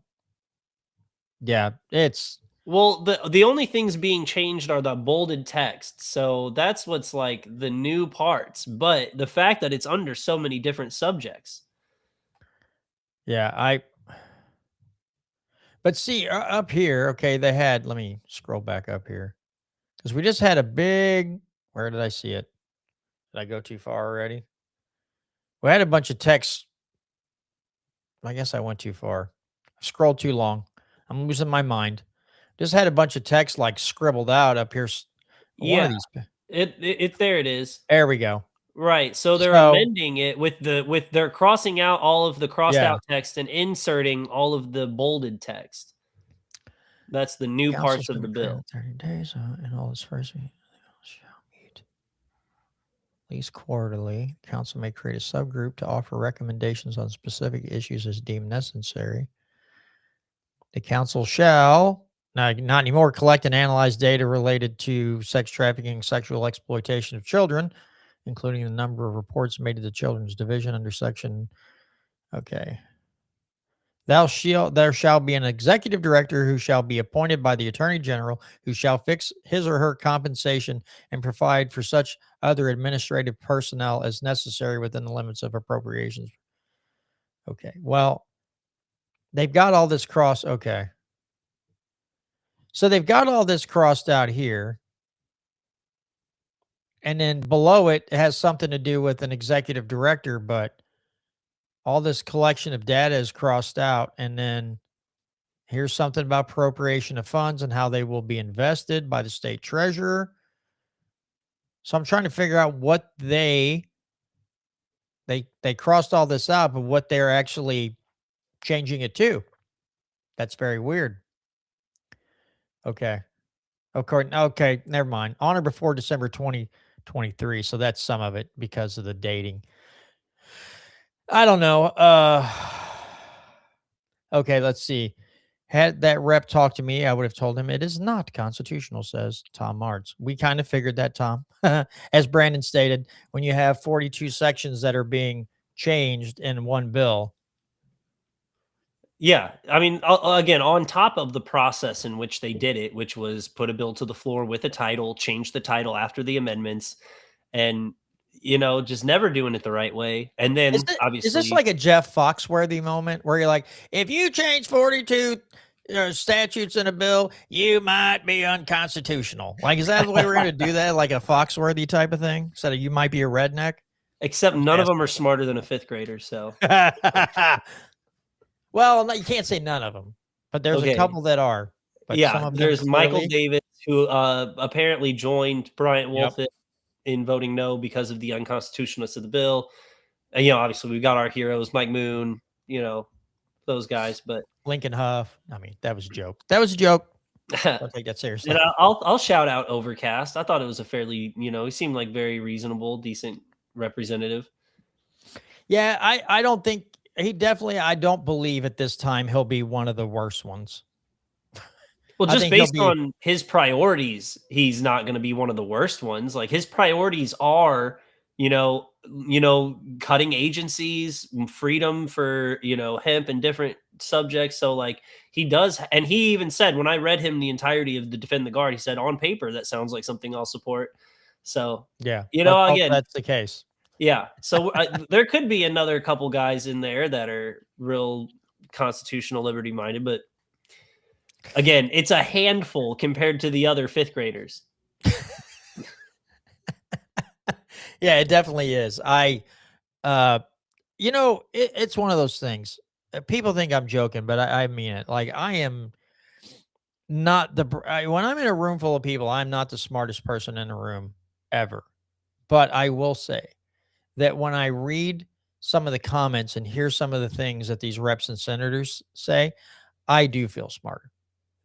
yeah, it's Well, the only things being changed are the bolded text. So that's what's like the new parts. But the fact that it's under so many different subjects. yeah, but see up here, okay, they had, let me scroll back up here because we just had a big, where did I see it? Did I go too far already? We had a bunch of text. I guess I went too far. I scrolled too long. I'm losing my mind. Just had a bunch of text like scribbled out up here. One Yeah, of these. it there it is. There we go. Right. So they're So amending it with they're crossing out all of the crossed yeah, out text and inserting all of the bolded text. That's the new council parts shall of the be created bill. 30 days in all its first meeting shall meet at least quarterly. Council may create a subgroup to offer recommendations on specific issues as deemed necessary. The council shall not anymore collect and analyze data related to sex trafficking, sexual exploitation of children, including the number of reports made to the Children's Division under section. Okay. There shall be an executive director who shall be appointed by the Attorney General, who shall fix his or her compensation and provide for such other administrative personnel as necessary within the limits of appropriations. Okay. Well, they've got all this cross. Okay. So they've got all this crossed out here. And then below it has something to do with an executive director, but all this collection of data is crossed out, and then here's something about appropriation of funds and how they will be invested by the state treasurer. So I'm trying to figure out what they crossed all this out, but what they're actually changing it to. That's very weird. Okay. Okay, never mind. On or before December 2023. So that's some of it because of the dating. I don't know. Okay, let's see. Had that rep talked to me, I would have told him it is not constitutional, says Tom Martz. We kind of figured that, Tom. As Brandon stated, when you have 42 sections that are being changed in one bill. Yeah. I mean, again, on top of the process in which they did it, which was put a bill to the floor with a title, change the title after the amendments, and, just never doing it the right way. And then Is this obviously, like a Jeff Foxworthy moment where you're like, if you change 42 statutes in a bill, you might be unconstitutional? Like, is that the way we're going to do that? Like a Foxworthy type of thing? Instead of you might be a redneck? except none of them are smarter than a fifth grader. So, Well, no, you can't say none of them, but there's a Okay. couple that are. But some yeah, of them there's Michael clearly- Davis, who apparently joined Bryant Yep. Wolf in voting no because of the unconstitutionalness of the bill. And, obviously we've got our heroes, Mike Moon, those guys, but Lincoln Huff. I mean, that was a joke. That was a joke. Don't take that seriously. and I'll shout out Overcast. I thought it was a fairly, he seemed like very reasonable, decent representative. Yeah, I don't think I don't believe at this time he'll be one of the worst ones. Well, I just think he'll based be- on his priorities, he's not going to be one of the worst ones. Like his priorities are, cutting agencies, freedom for, hemp and different subjects. So like he does. And he even said, when I read him the entirety of the Defend the Guard, he said, on paper, that sounds like something I'll support. So, Yeah. You know, let's hope again- that's the case. yeah. So there could be another couple guys in there that are real constitutional liberty minded, but again, it's a handful compared to the other fifth graders. Yeah, it definitely is. It's one of those things. People think I'm joking, but I mean it. Like I am not when I'm in a room full of people, I'm not the smartest person in the room ever. But I will say that when I read some of the comments and hear some of the things that these reps and senators say, I do feel smarter.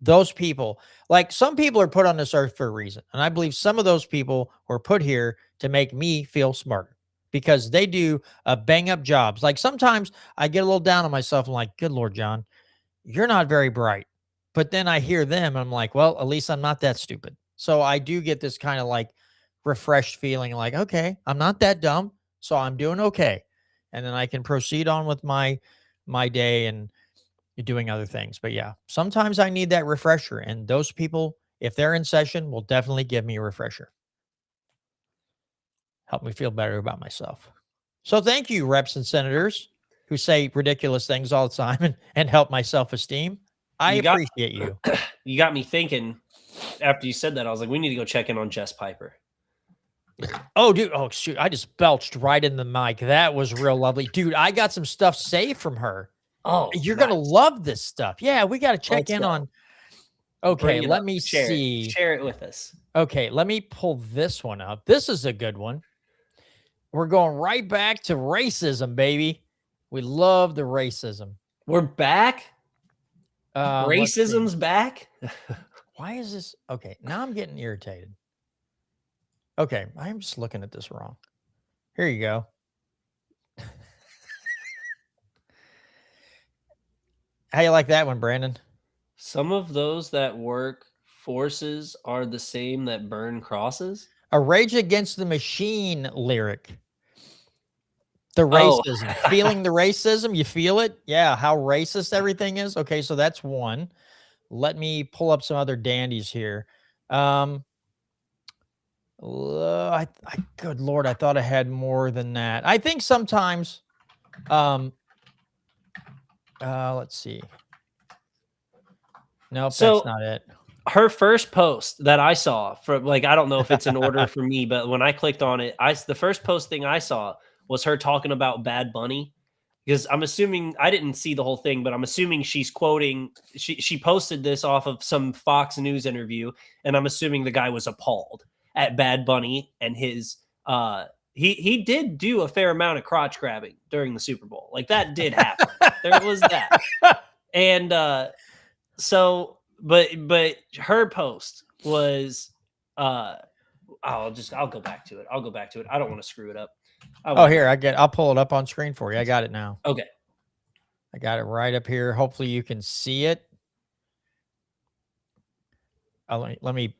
Those people, like some people are put on this earth for a reason. And I believe some of those people were put here to make me feel smarter because they do a bang up jobs. Like sometimes I get a little down on myself and like, good Lord, John, you're not very bright. But then I hear them and I'm like, well, at least I'm not that stupid. So I do get this kind of like refreshed feeling like, okay, I'm not that dumb. So I'm doing okay. And then I can proceed on with my day and doing other things. But yeah, sometimes I need that refresher. And those people, if they're in session, will definitely give me a refresher. Help me feel better about myself. So thank you, reps and senators who say ridiculous things all the time and help my self-esteem. I appreciate you. You got me thinking after you said that. I was like, we need to go check in on Jess Piper. Oh, dude. Oh, shoot. I just belched right in the mic. That was real lovely. Dude, I got some stuff saved from her. Oh, You're going to love this stuff. Yeah, we got to check Let's in go. on. Okay, Bring it let up. me Share see. It. Share it with us. Okay, let me pull this one up. This is a good one. We're going right back to racism, baby. We love the racism. We're back. Let's see. Racism's back. Why is this? Okay, now I'm getting irritated. Okay, I'm just looking at this wrong. Here you go. How you like that one, Brandon? Some of those that work forces are the same that burn crosses. A Rage Against the Machine lyric. The Oh. racism. Feeling the racism? You feel it? Yeah, how racist everything is. Okay, so that's one. Let me pull up some other dandies here. Good Lord, I thought I had more than that. I think sometimes, let's see. Nope, So- that's not it. Her first post that I saw from I don't know if it's in order for me, but when I clicked on it, the first post thing I saw was her talking about Bad Bunny because I'm assuming I didn't see the whole thing, but I'm assuming she's quoting. She posted this off of some Fox News interview, and I'm assuming the guy was appalled at Bad Bunny and his. He did do a fair amount of crotch grabbing during the Super Bowl, like that did happen. There was that, and so but her post was I'll go back to it. I don't want to screw it up. Oh, here, I'll pull it up on screen for you. I got it now. Okay. I got it right up here. Hopefully you can see it. Let me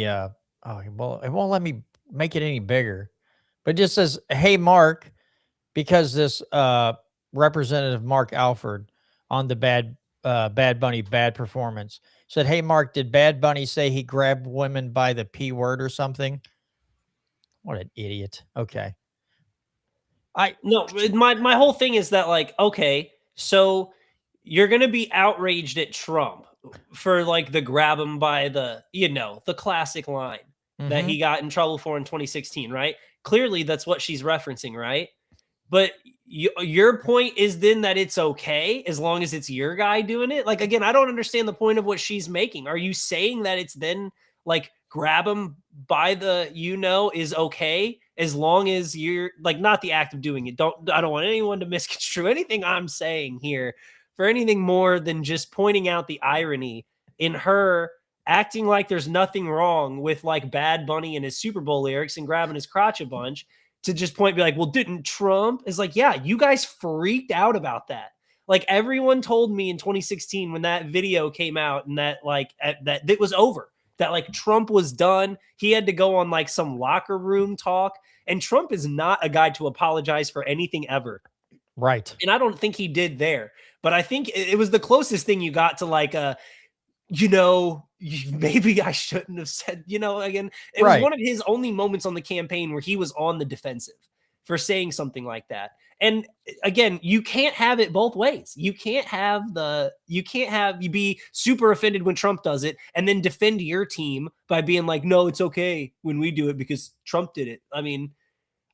oh, well, it won't let me make it any bigger. But it just says, "Hey Mark," because this Representative Mark Alford on the Bad Bunny bad performance said, "Hey Mark, did Bad Bunny say he grabbed women by the P word or something?" What an idiot. Okay. No, my whole thing is that, like, okay, so you're gonna be outraged at Trump for like the grab him by the, the classic line that he got in trouble for in 2016, right? Clearly that's what she's referencing, right? But your point is then that it's okay as long as it's your guy doing it. Like, again, I don't understand the point of what she's making. Are you saying that it's then like grab him by the, is okay as long as you're like not the act of doing it? I don't want anyone to misconstrue anything I'm saying here for anything more than just pointing out the irony in her acting like there's nothing wrong with like Bad Bunny and his Super Bowl lyrics and grabbing his crotch a bunch, to just be like, well, didn't Trump? Is like, yeah, you guys freaked out about that. Like, everyone told me in 2016 when that video came out and that like that it was over, that like Trump was done. He had to go on like some locker room talk, and Trump is not a guy to apologize for anything ever. Right. And I don't think he did there, but I think it was the closest thing you got to like maybe I shouldn't have said, again, it was one of his only moments on the campaign where he was on the defensive for saying something like that. And again, you can't have it both ways. You can't you be super offended when Trump does it and then defend your team by being like, no, it's okay when we do it because Trump did it. I mean,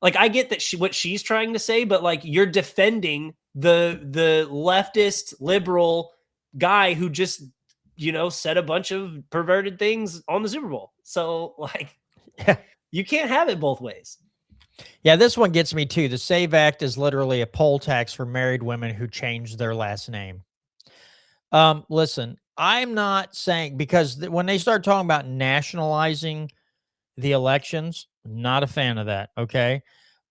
like, I get that what she's trying to say, but like, you're defending the leftist liberal guy who just, said a bunch of perverted things on the Super Bowl. So like, you can't have it both ways. Yeah, this one gets me too. The SAVE Act is literally a poll tax for married women who changed their last name. Listen, I'm not saying, because when they start talking about nationalizing the elections, not a fan of that. Okay.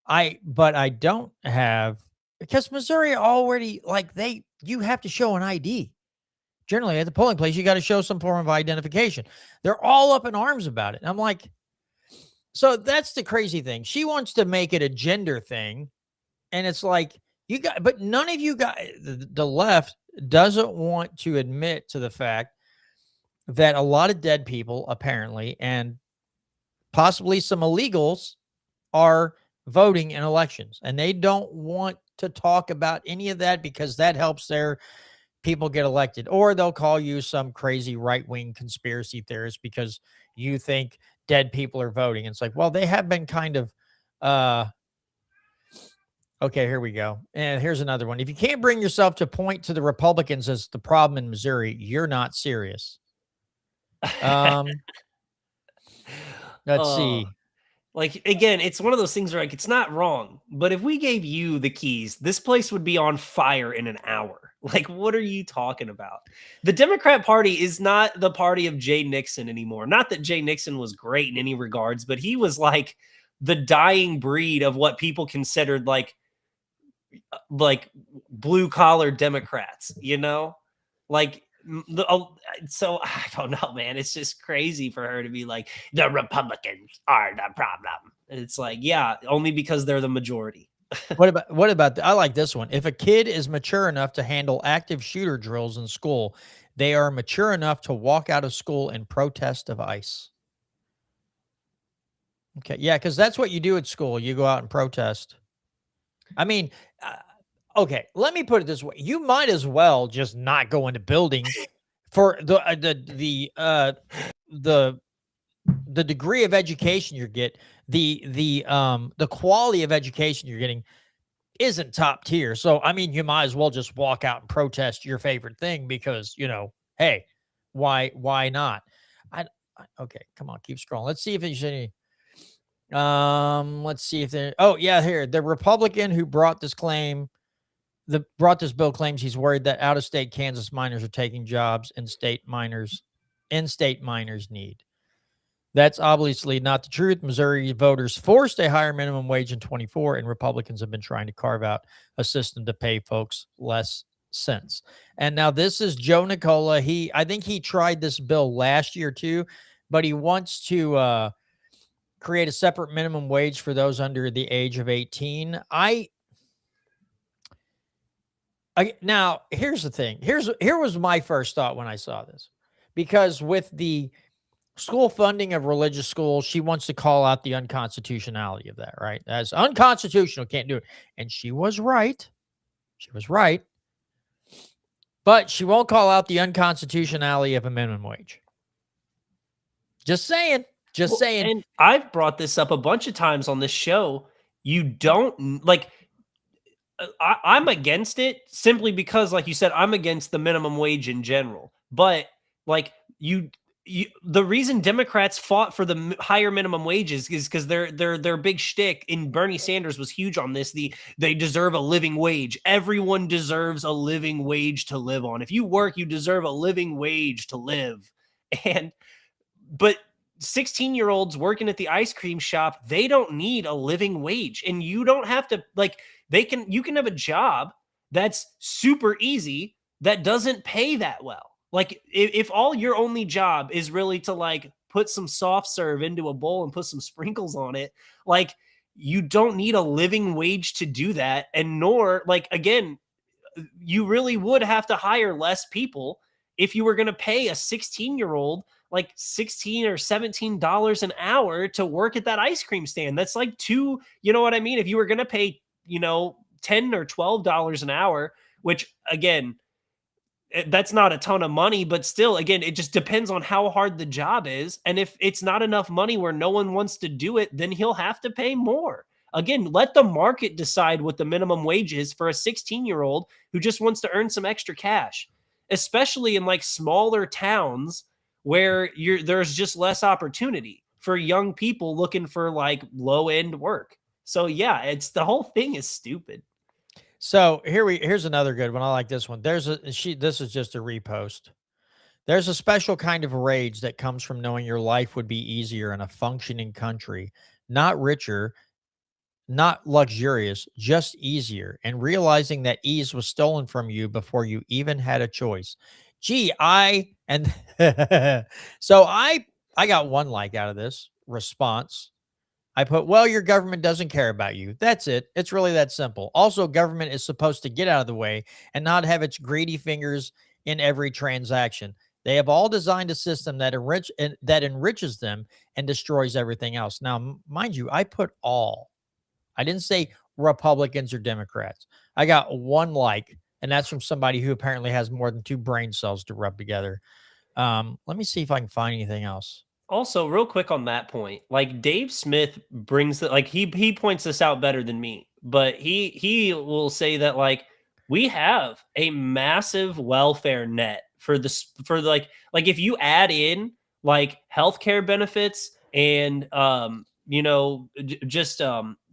But I don't have, because Missouri already, like, you have to show an ID. Generally at the polling place, you got to show some form of identification. They're all up in arms about it. And I'm like, so that's the crazy thing. She wants to make it a gender thing. And it's like, but none of you guys, the left doesn't want to admit to the fact that a lot of dead people, apparently, and possibly some illegals, are voting in elections. And they don't want to talk about any of that because that helps their people get elected. Or they'll call you some crazy right-wing conspiracy theorist because you think dead people are voting. It's like, well, they have been kind of, okay, here we go. And here's another one. If you can't bring yourself to point to the Republicans as the problem in Missouri, you're not serious. Let's see. Like, again, it's one of those things where like, it's not wrong, but if we gave you the keys, this place would be on fire in an hour. Like, what are you talking about? The Democrat Party is not the party of Jay Nixon anymore. Not that Jay Nixon was great in any regards, but he was like the dying breed of what people considered like blue collar Democrats, like. So I don't know, man. It's just crazy for her to be like, the Republicans are the problem. And it's like, yeah, only because they're the majority. What about I like this one. If a kid is mature enough to handle active shooter drills in school, they are mature enough to walk out of school in protest of ICE. Okay. Yeah. Cause that's what you do at school. You go out and protest. I mean, okay, let me put it this way. You might as well just not go into building for the degree of education you get, the quality of education you're getting. isn't top tier. So, I mean, you might as well just walk out and protest your favorite thing because, hey, why not? Okay, come on, keep scrolling. Let's see if there's any. Let's see if there. Oh yeah, here the Republican who brought this bill claims he's worried that out-of-state Kansas miners are taking jobs in-state miners need. That's obviously not the truth. Missouri voters forced a higher minimum wage in 24, and Republicans have been trying to carve out a system to pay folks less since. And now this is Joe Nicola. I think he tried this bill last year too, but he wants to create a separate minimum wage for those under the age of 18. Now here's the thing. Here was my first thought when I saw this, because with the school funding of religious schools, she wants to call out the unconstitutionality of that, right? As unconstitutional, can't do it. And she was right. She was right. But she won't call out the unconstitutionality of a minimum wage. Just saying. Just saying. And I've brought this up a bunch of times on this show. You don't like. I'm against it simply because, like you said, I'm against the minimum wage in general. But like the reason Democrats fought for the higher minimum wages is because their big shtick, and Bernie Sanders was huge on this. They deserve a living wage. Everyone deserves a living wage to live on. If you work, you deserve a living wage to live. But 16-year-olds working at the ice cream shop, they don't need a living wage, and you don't have to you can have a job that's super easy that doesn't pay that well. Like if all your only job is really to like put some soft serve into a bowl and put some sprinkles on it, like you don't need a living wage to do that. And nor like, again, you really would have to hire less people if you were going to pay a 16-year-old like $16 or $17 an hour to work at that ice cream stand. That's like you know what I mean? If you were going to pay, $10 or $12 an hour, which again, that's not a ton of money, but still, again, it just depends on how hard the job is. And if it's not enough money where no one wants to do it, then he'll have to pay more. Again, let the market decide what the minimum wage is for a 16-year-old who just wants to earn some extra cash, especially in like smaller towns where there's just less opportunity for young people looking for like low end work. So yeah, the whole thing is stupid. So here's another good one. I like this one. This is just a repost. There's a special kind of rage that comes from knowing your life would be easier in a functioning country, not richer, not luxurious, just easier, and realizing that ease was stolen from you before you even had a choice. Gee, so I got one like out of this response. I put, well, your government doesn't care about you. That's it. It's really that simple. Also, government is supposed to get out of the way and not have its greedy fingers in every transaction. They have all designed a system that enriches them and destroys everything else. Now, mind you, I put all. I didn't say Republicans or Democrats. I got one like, and that's from somebody who apparently has more than 2 brain cells to rub together. Let me see if I can find anything else. Also, real quick on that point, like Dave Smith brings that, like he points this out better than me, but he will say that like we have a massive welfare net for like if you add in like healthcare benefits and just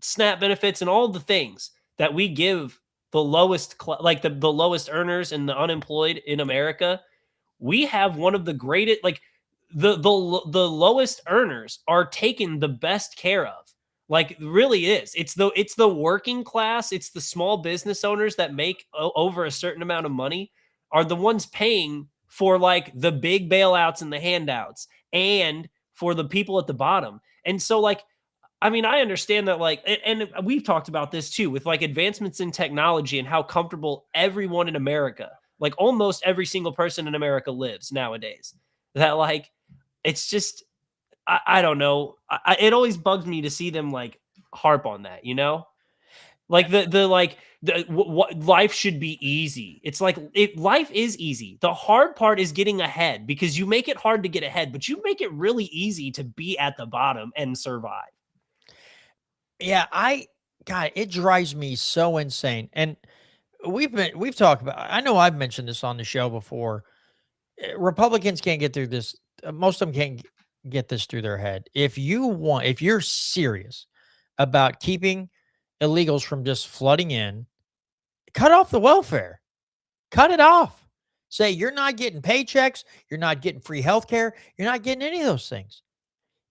SNAP benefits and all the things that we give the lowest the lowest earners and the unemployed in America, we have one of the greatest the lowest earners are taken the best care of. Like really is. It's the working class, it's the small business owners that make over a certain amount of money are the ones paying for like the big bailouts and the handouts and for the people at the bottom. And so like I mean, I understand that like and we've talked about this too with like advancements in technology and how comfortable everyone in America, like almost every single person in America lives nowadays. That like it's just I don't know. It always bugs me to see them like harp on that, like what life should be easy. It's like life is easy. The hard part is getting ahead because you make it hard to get ahead, but you make it really easy to be at the bottom and survive. Yeah, I God, it drives me so insane. And we've talked about, I know I've mentioned this on the show before. Republicans can't get through this. Most of them can't get this through their head. If you're serious about keeping illegals from just flooding in, cut off the welfare. Cut it off. Say you're not getting paychecks, you're not getting free health care, you're not getting any of those things.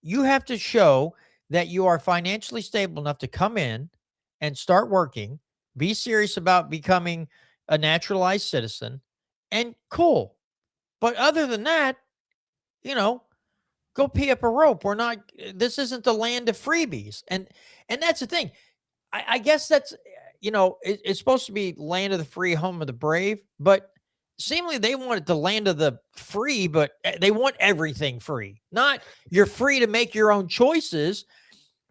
You have to show that you are financially stable enough to come in and start working, be serious about becoming a naturalized citizen, and cool. But other than that, you know, go pee up a rope. This isn't the land of freebies. And that's the thing. I guess that's, it's supposed to be land of the free, home of the brave, but seemingly they want it the land of the free, but they want everything free. Not you're free to make your own choices,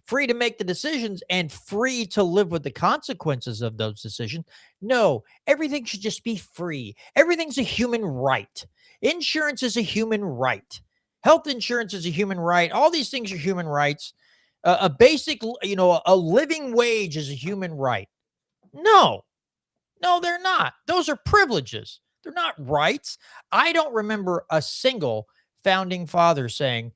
free to make the decisions, and free to live with the consequences of those decisions. No, everything should just be free. Everything's a human right. Insurance is a human right. Health insurance is a human right. All these things are human rights. A basic, a living wage is a human right. No, they're not. Those are privileges. They're not rights. I don't remember a single founding father saying,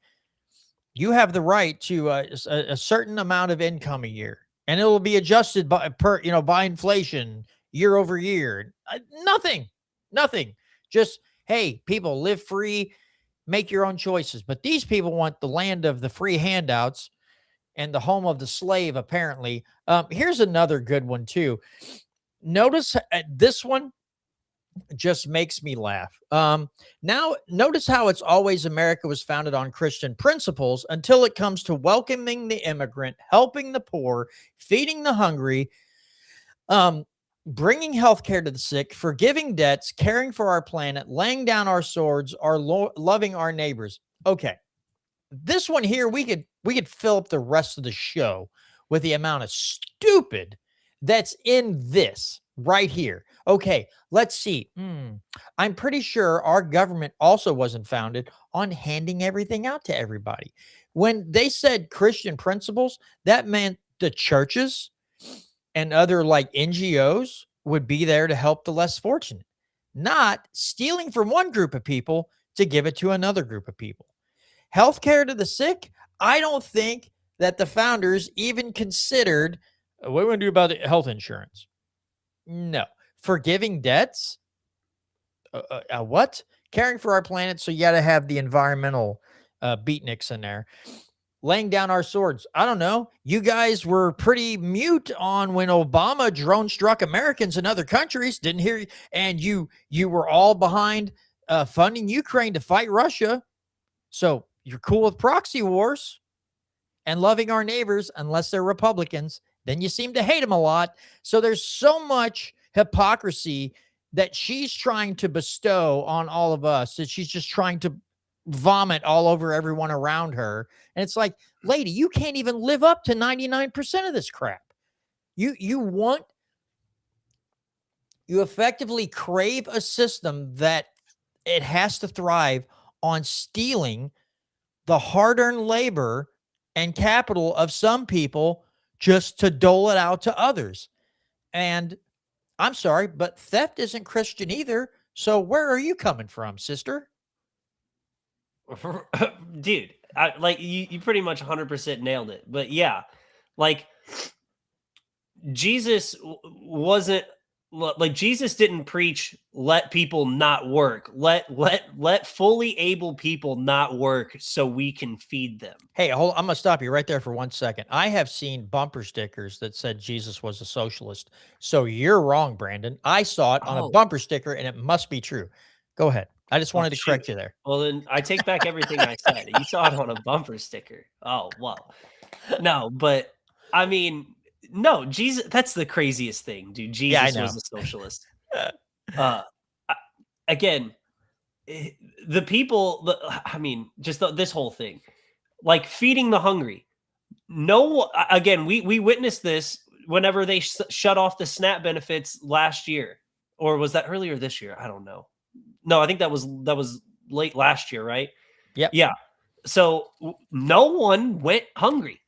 you have the right to a certain amount of income a year, and it will be adjusted by inflation year over year. Nothing. Just, hey, people, live free, make your own choices. But these people want the land of the free handouts and the home of the slave, apparently. Here's another good one, too. Notice this one just makes me laugh. Now, notice how it's always America was founded on Christian principles until it comes to welcoming the immigrant, helping the poor, feeding the hungry, bringing health care to the sick, forgiving debts, caring for our planet, laying down our swords, loving our neighbors. Okay. This one here, we could fill up the rest of the show with the amount of stupid that's in this right here. Okay, let's see. I'm pretty sure our government also wasn't founded on handing everything out to everybody. When they said Christian principles, that meant the churches and other like NGOs would be there to help the less fortunate, not stealing from one group of people to give it to another group of people. Healthcare to the sick, I don't think that the founders even considered, what are we going to do about the health insurance? No. Forgiving debts? What? Caring for our planet, so you got to have the environmental beatniks in there. Laying down our swords. I don't know. You guys were pretty mute on when Obama drone struck Americans in other countries. Didn't hear you. And you were all behind funding Ukraine to fight Russia. So you're cool with proxy wars and loving our neighbors, unless they're Republicans. Then you seem to hate them a lot. So there's so much hypocrisy that she's trying to bestow on all of us, that she's just trying to vomit all over everyone around her. And it's like, lady, you can't even live up to 99% of this crap. You effectively crave a system that it has to thrive on stealing the hard-earned labor and capital of some people just to dole it out to others. And I'm sorry, but theft isn't Christian either. So where are you coming from, sister? Dude, you pretty much 100% nailed it. But yeah, like Jesus wasn't like, Jesus didn't preach let people not work. Let fully able people not work so we can feed them. Hey, I'm going to stop you right there for 1 second. I have seen bumper stickers that said Jesus was a socialist. So you're wrong, Brandon. I saw it on a bumper sticker, and it must be true. Go ahead. I just wanted to correct you there. Well, then I take back everything I said. You saw it on a bumper sticker. Oh, well. No, but I mean, no, Jesus, that's the craziest thing, dude. Jesus was a socialist. Again, the people, this whole thing, like feeding the hungry. No, again, we witnessed this whenever they shut off the SNAP benefits last year, or was that earlier this year? I don't know. No, I think that was late last year, right? Yep. Yeah. So no one went hungry.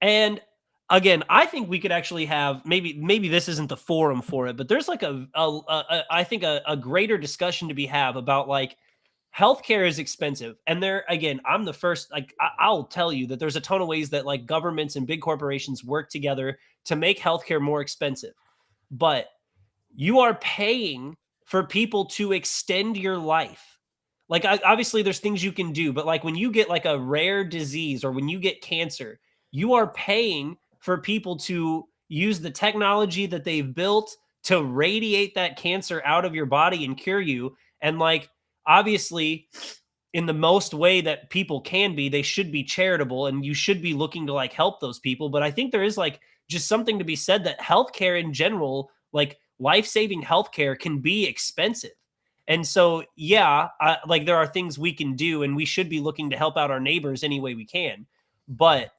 And again, I think we could actually have, maybe this isn't the forum for it, but there's like I think a greater discussion to be have about like healthcare is expensive. And there again, I'm the first, like I'll tell you that there's a ton of ways that like governments and big corporations work together to make healthcare more expensive. But you are paying for people to extend your life. Like obviously there's things you can do, but like when you get like a rare disease or when you get cancer, you are paying for people to use the technology that they've built to radiate that cancer out of your body and cure you. And like obviously in the most way that people can be, they should be charitable and you should be looking to like help those people. But I think there is like just something to be said that healthcare in general, like life-saving healthcare can be expensive. And so, yeah, like there are things we can do and we should be looking to help out our neighbors any way we can. But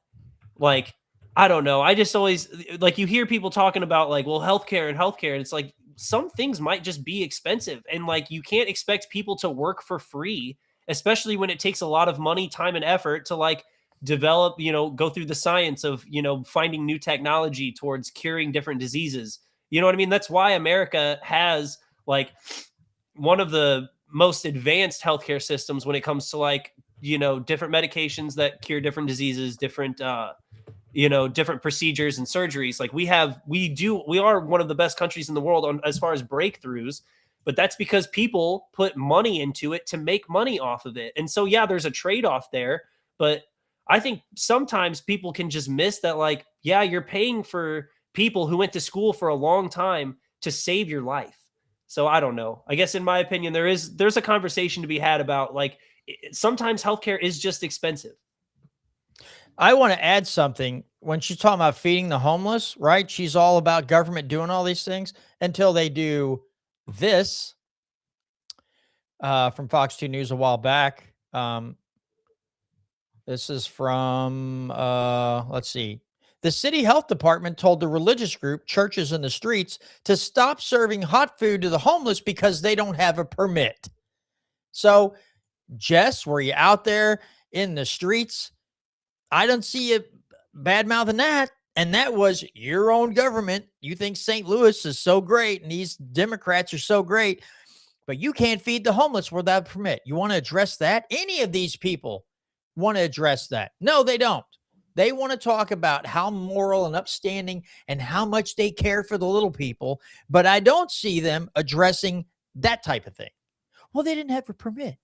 like, I don't know. I just always like you hear people talking about like, well, healthcare and healthcare. And it's like some things might just be expensive. And like you can't expect people to work for free, especially when it takes a lot of money, time, and effort to like develop, go through the science of, finding new technology towards curing different diseases. You know what I mean? That's why America has like one of the most advanced healthcare systems when it comes to like, different medications that cure different diseases, different different procedures and surgeries. Like we are one of the best countries in the world on as far as breakthroughs, but that's because people put money into it to make money off of it. And so, yeah, there's a trade-off there, but I think sometimes people can just miss that. Like, yeah, you're paying for people who went to school for a long time to save your life. So I don't know. I guess in my opinion, there's a conversation to be had about like sometimes healthcare is just expensive. I want to add something. When she's talking about feeding the homeless, right? She's all about government doing all these things until they do this from Fox 2 News a while back. This is from, let's see. The city health department told the religious group, Churches in the Streets, to stop serving hot food to the homeless because they don't have a permit. So, Jess, were you out there in the streets? I don't see you bad mouthing that. And that was your own government. You think St. Louis is so great and these Democrats are so great, but you can't feed the homeless without a permit. You want to address that? Any of these people want to address that? No, they don't. They want to talk about how moral and upstanding and how much they care for the little people, but I don't see them addressing that type of thing. Well, they didn't have a permit.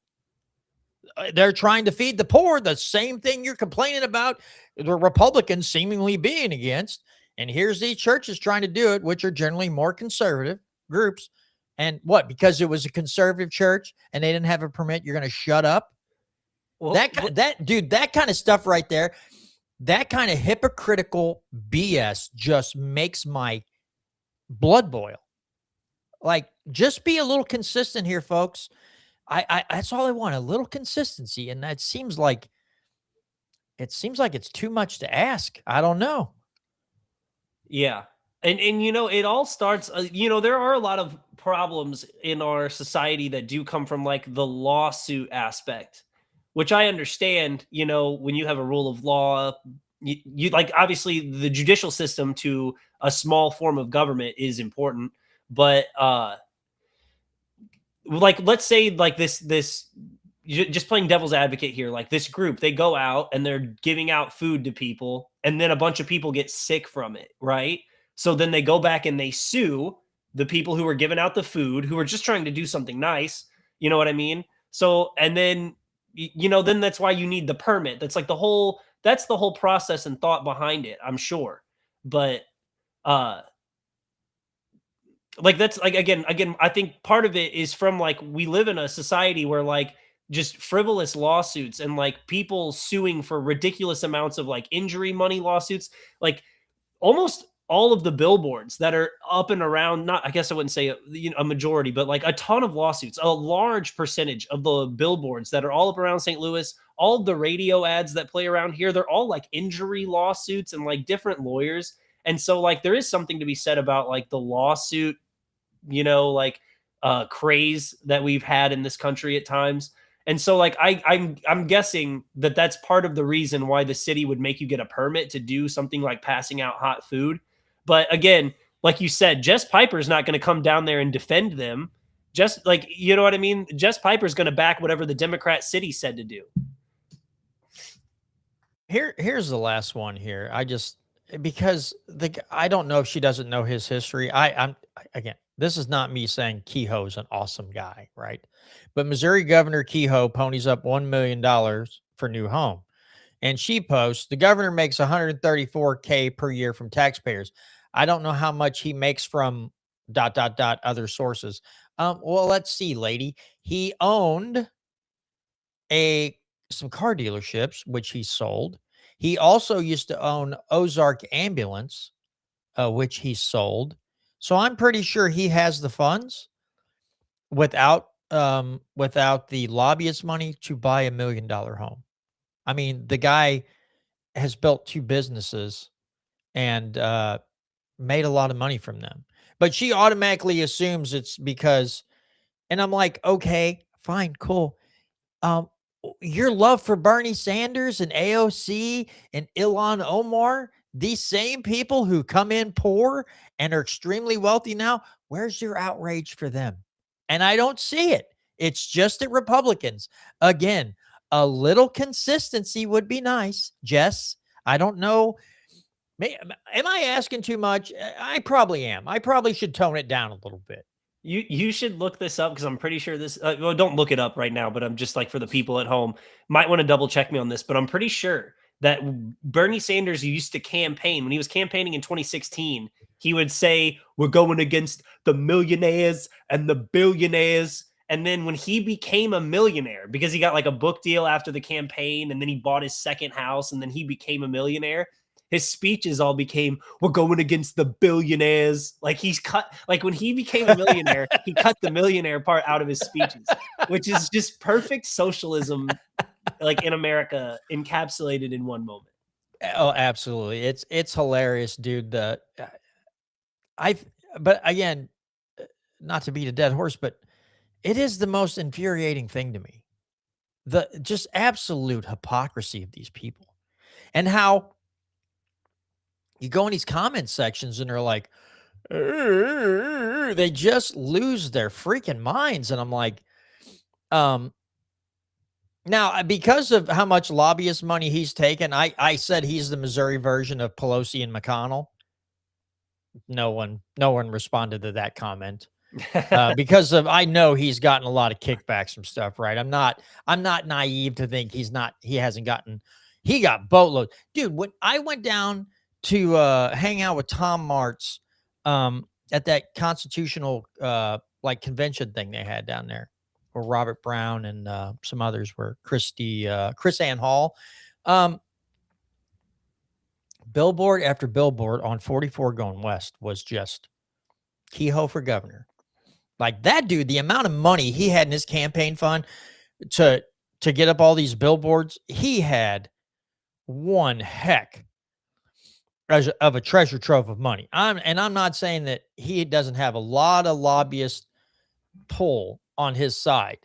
They're trying to feed the poor, the same thing you're complaining about the Republicans seemingly being against. And here's these churches trying to do it, which are generally more conservative groups. And what? Because it was a conservative church and they didn't have a permit, you're going to shut up? Well, that kind of stuff right there, that kind of hypocritical BS just makes my blood boil. Like, just be a little consistent here, folks. I that's all I want, a little consistency. And that seems like it's too much to ask. I don't know. Yeah. And it all starts, there are a lot of problems in our society that do come from like the lawsuit aspect, which I understand, when you have a rule of law, you like, obviously the judicial system to a small form of government is important, but like, let's say like this just playing devil's advocate here, like this group, they go out and they're giving out food to people and then a bunch of people get sick from it, right? So then they go back and they sue the people who are giving out the food, who are just trying to do something nice. You know what I mean? So, and then, then that's why you need the permit. That's the whole process and thought behind it, I'm sure. But, like, that's like, again, I think part of it is from like, we live in a society where like just frivolous lawsuits and like people suing for ridiculous amounts of like injury money lawsuits, like almost all of the billboards that are up and around, not, I guess I wouldn't say a majority, but like a ton of lawsuits, a large percentage of the billboards that are all up around St. Louis, all of the radio ads that play around here, they're all like injury lawsuits and like different lawyers. And so like, there is something to be said about like the lawsuit, craze that we've had in this country at times. And so like I'm guessing that that's part of the reason why the city would make you get a permit to do something like passing out hot food. But again, like you said, Jess Piper's not going to come down there and defend them. Just like, you know what I mean? Jess Piper's going to back whatever the Democrat city said to do. Here's the last one here. Because I don't know if she doesn't know his history. Again, this is not me saying Kehoe's an awesome guy, right? But Missouri Governor Kehoe ponies up $1 million for new home. And she posts, the governor makes $134K per year from taxpayers. I don't know how much he makes from ... other sources. Well, let's see, lady. He owned some car dealerships, which he sold. He also used to own Ozark Ambulance, which he sold. So I'm pretty sure he has the funds without the lobbyist money to buy $1 million home. I mean, the guy has built 2 businesses and made a lot of money from them. But she automatically assumes it's because, and I'm like, okay, fine, cool. Your love for Bernie Sanders and AOC and Ilhan Omar, these same people who come in poor and are extremely wealthy now, where's your outrage for them? And I don't see it. It's just at Republicans. Again, a little consistency would be nice, Jess. I don't know. Am I asking too much? I probably am. I probably should tone it down a little bit. You should look this up because I'm pretty sure this. Well, don't look it up right now, but I'm just like for the people at home might want to double check me on this. But I'm pretty sure that Bernie Sanders used to campaign when he was campaigning in 2016. He would say, "We're going against the millionaires and the billionaires." And then when he became a millionaire, because he got like a book deal after the campaign, and then he bought his second house, and then he became a millionaire. His speeches all became, "We're going against the billionaires." Like he's cut, like when he became a millionaire, he cut the millionaire part out of his speeches, which is just perfect socialism, like in America, encapsulated in one moment. Oh, absolutely. It's hilarious, dude. But again, not to beat a dead horse, but it is the most infuriating thing to me. The just absolute hypocrisy of these people and how you go in these comment sections and they're like, they just lose their freaking minds. And I'm like, now because of how much lobbyist money he's taken, I said he's the Missouri version of Pelosi and McConnell. No one responded to that comment. Because I know he's gotten a lot of kickbacks from stuff, right? I'm not naive to think he got boatloads. Dude, when I went down to hang out with Tom Martz at that constitutional like convention thing they had down there, where Robert Brown and some others were, Chris Ann Hall. Billboard after billboard on 44 going west was just Kehoe for governor. Like that dude, the amount of money he had in his campaign fund to get up all these billboards, he had one heck of a treasure trove of money. I'm not saying that he doesn't have a lot of lobbyist pull on his side.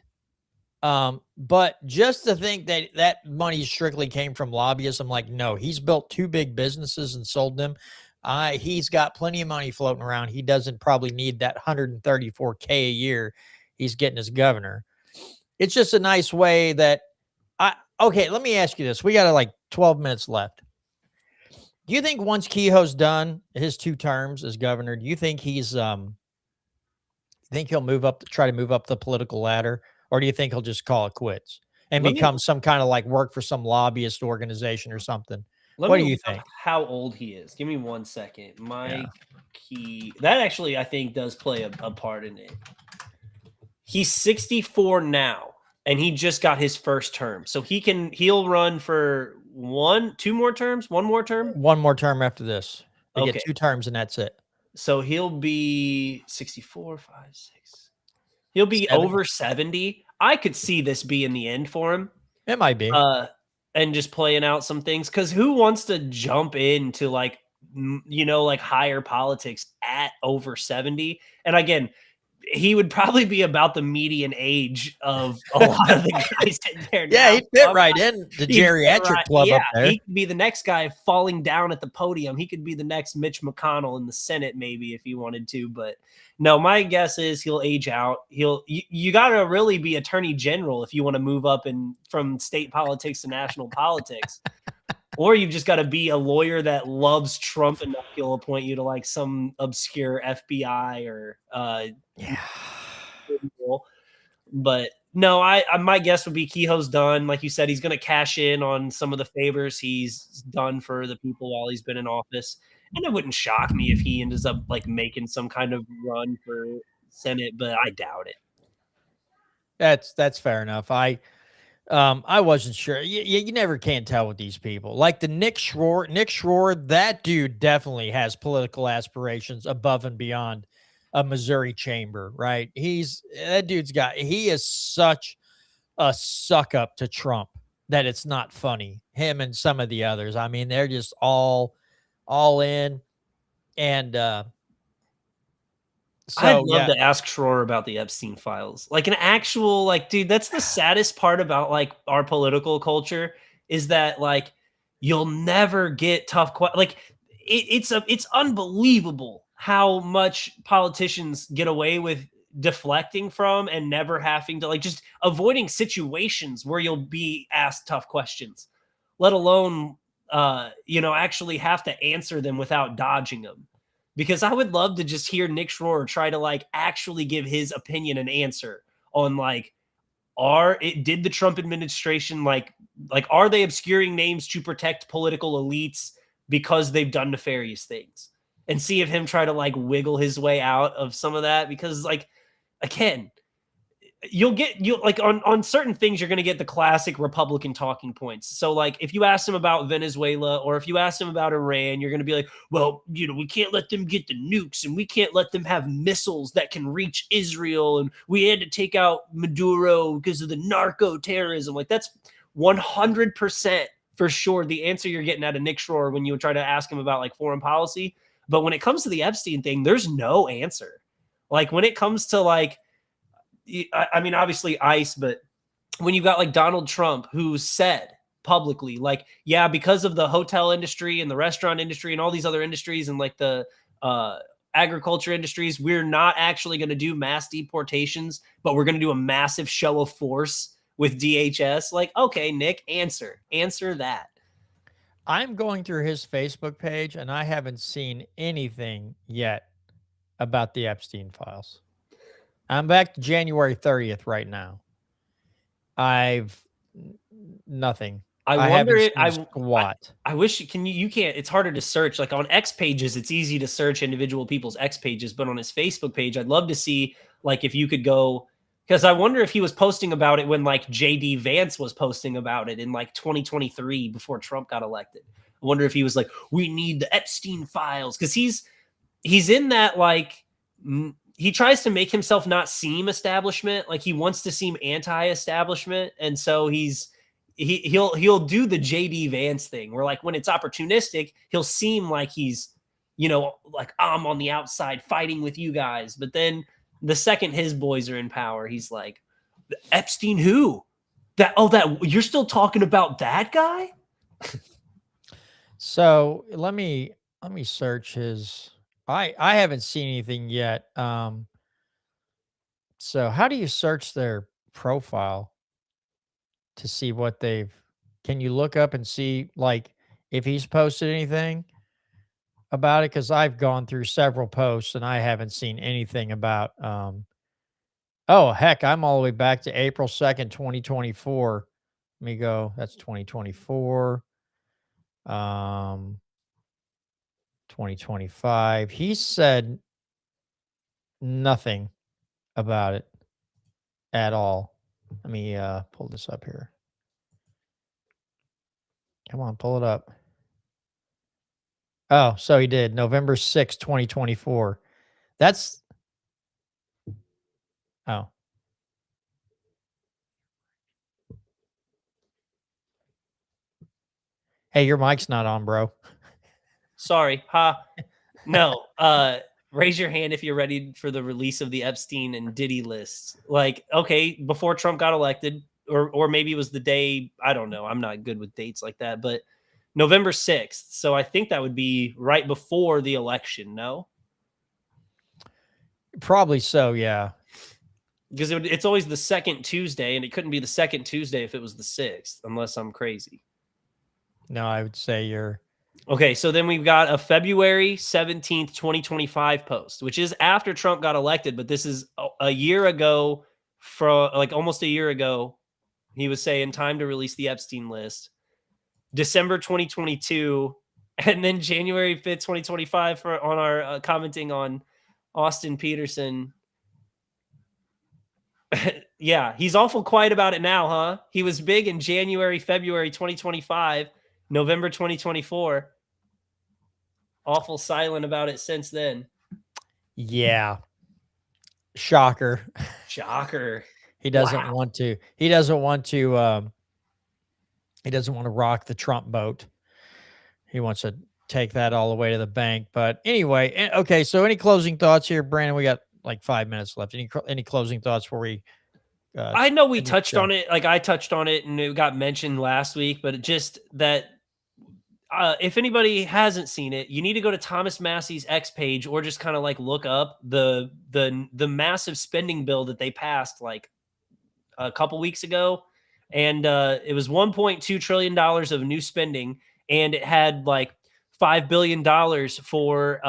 But just to think that money strictly came from lobbyists, I'm like, no, he's built 2 big businesses and sold them. He's got plenty of money floating around. He doesn't probably need that $134K a year he's getting as governor. It's just a nice way that okay, let me ask you this. We got like 12 minutes left. Do you think once Kehoe's done his 2 terms as governor, do you think he's think he'll try to move up the political ladder, or do you think he'll just call it quits and become some kind of like work for some lobbyist organization or something? What do you think? How old he is? Give me 1 second. That actually I think does play a part in it. He's 64 now, and he just got his first term, so he'll run for 1 more terms. One more term after this. They get 2 terms and that's it. So he'll be 64, 5, 6. He'll be 70. Over 70. I could see this being the end for him. It might be. And just playing out some things, because who wants to jump into like higher politics at over 70? And again, he would probably be about the median age of a lot of the guys in there Yeah, now. he'd fit right in the He'd fit geriatric club yeah, up there. he could be the next guy falling down at the podium. He could be the next Mitch McConnell in the Senate, maybe, if he wanted to. But no, my guess is he'll age out. You got to really be attorney general if you want to move up from state politics to national politics. Or you've just got to be a lawyer that loves Trump enough he'll appoint you to like some obscure FBI or Yeah. But no, I my guess would be Kehoe's done. Like you said, he's going to cash in on some of the favors he's done for the people while he's been in office. And it wouldn't shock me if he ends up like making some kind of run for Senate, but I doubt it. That's fair enough. I wasn't sure. You never can tell with these people. Like the Nick Schroer, that dude definitely has political aspirations above and beyond a Missouri chamber, right? He is such a suck up to Trump that it's not funny. Him and some of the others. I mean, they're just all in. And I'd love to ask Schroer about the Epstein files. Like an actual, like, dude, that's the saddest part about like our political culture is that like you'll never get tough questions. Like it's unbelievable how much politicians get away with deflecting from and never having to like just avoiding situations where you'll be asked tough questions, let alone actually have to answer them without dodging them. Because I would love to just hear Nick Schroer try to like actually give his opinion and answer on like, did the Trump administration like are they obscuring names to protect political elites because they've done nefarious things? And see if him try to like wiggle his way out of some of that. Because like, again, you'll like on certain things you're going to get the classic Republican talking points. So like if you ask them about Venezuela or if you ask them about Iran, you're going to be like, well, we can't let them get the nukes and we can't let them have missiles that can reach Israel, and we had to take out Maduro because of the narco terrorism. Like that's 100% for sure the answer you're getting out of Nick Schroer when you try to ask him about like foreign policy. But when it comes to the Epstein thing, there's no answer. Like when it comes to like, I mean, obviously ICE, but when you got like Donald Trump, who said publicly, like, yeah, because of the hotel industry and the restaurant industry and all these other industries and like the agriculture industries, we're not actually going to do mass deportations, but we're going to do a massive show of force with DHS. Like, okay, Nick, answer that. I'm going through his Facebook page and I haven't seen anything yet about the Epstein files. I'm back to January 30th right now. Nothing. I wonder haven't seen squat. I wish you can't, it's harder to search. Like on X pages, it's easy to search individual people's X pages, but on his Facebook page, I'd love to see like if you could go, because I wonder if he was posting about it when like JD Vance was posting about it in like 2023 before Trump got elected. I wonder if he was like, we need the Epstein files, because he's in that like he tries to make himself not seem establishment. Like he wants to seem anti-establishment. And so he'll do the JD Vance thing where like when it's opportunistic, he'll seem like he's, like I'm on the outside fighting with you guys. But then the second his boys are in power, he's like, Epstein who? That you're still talking about that guy? So let me search his. I haven't seen anything yet. So how do you search their profile to see what can you look up and see like if he's posted anything about it? Because I've gone through several posts and I haven't seen anything about oh heck, I'm all the way back to April 2nd, 2024. Let me go. That's 2024. 2025. He said nothing about it at all. Let me pull this up here. Come on, pull it up. Oh, so he did. November 6th, 2024. That's oh. Hey, your mic's not on, bro. Sorry. No. Raise your hand if you're ready for the release of the Epstein and Diddy lists. Like, okay, before Trump got elected, or maybe it was the day, I don't know. I'm not good with dates like that, but November 6th. So I think that would be right before the election, no? Probably so, yeah. Because it's always the second Tuesday, and it couldn't be the second Tuesday if it was the 6th, unless I'm crazy. No, I would say you're Okay, so then we've got a February 17th, 2025 post, which is after Trump got elected, but this is a year ago, from like almost a year ago. He was saying time to release the Epstein list. December 2022, and then January 5th, 2025 for on our commenting on Austin Peterson. Yeah, he's awful quiet about it now, huh? He was big in January, February 2025, November 2024. Awful silent about it since then. yeah. Shocker. Shocker. He doesn't Wow. want to. He doesn't want to. He doesn't want to rock the Trump boat. He wants to take that all the way to the bank. But anyway, okay. So, any closing thoughts here, Brandon? We got like 5 minutes left. Any closing thoughts before we? I know we end the touched show? on it. Like I touched on it and it got mentioned last week, but it just that if anybody hasn't seen it, you need to go to Thomas Massey's X page or just kind of like look up the massive spending bill that they passed like a couple weeks ago, and it was $1.2 trillion of new spending, and it had like $5 billion for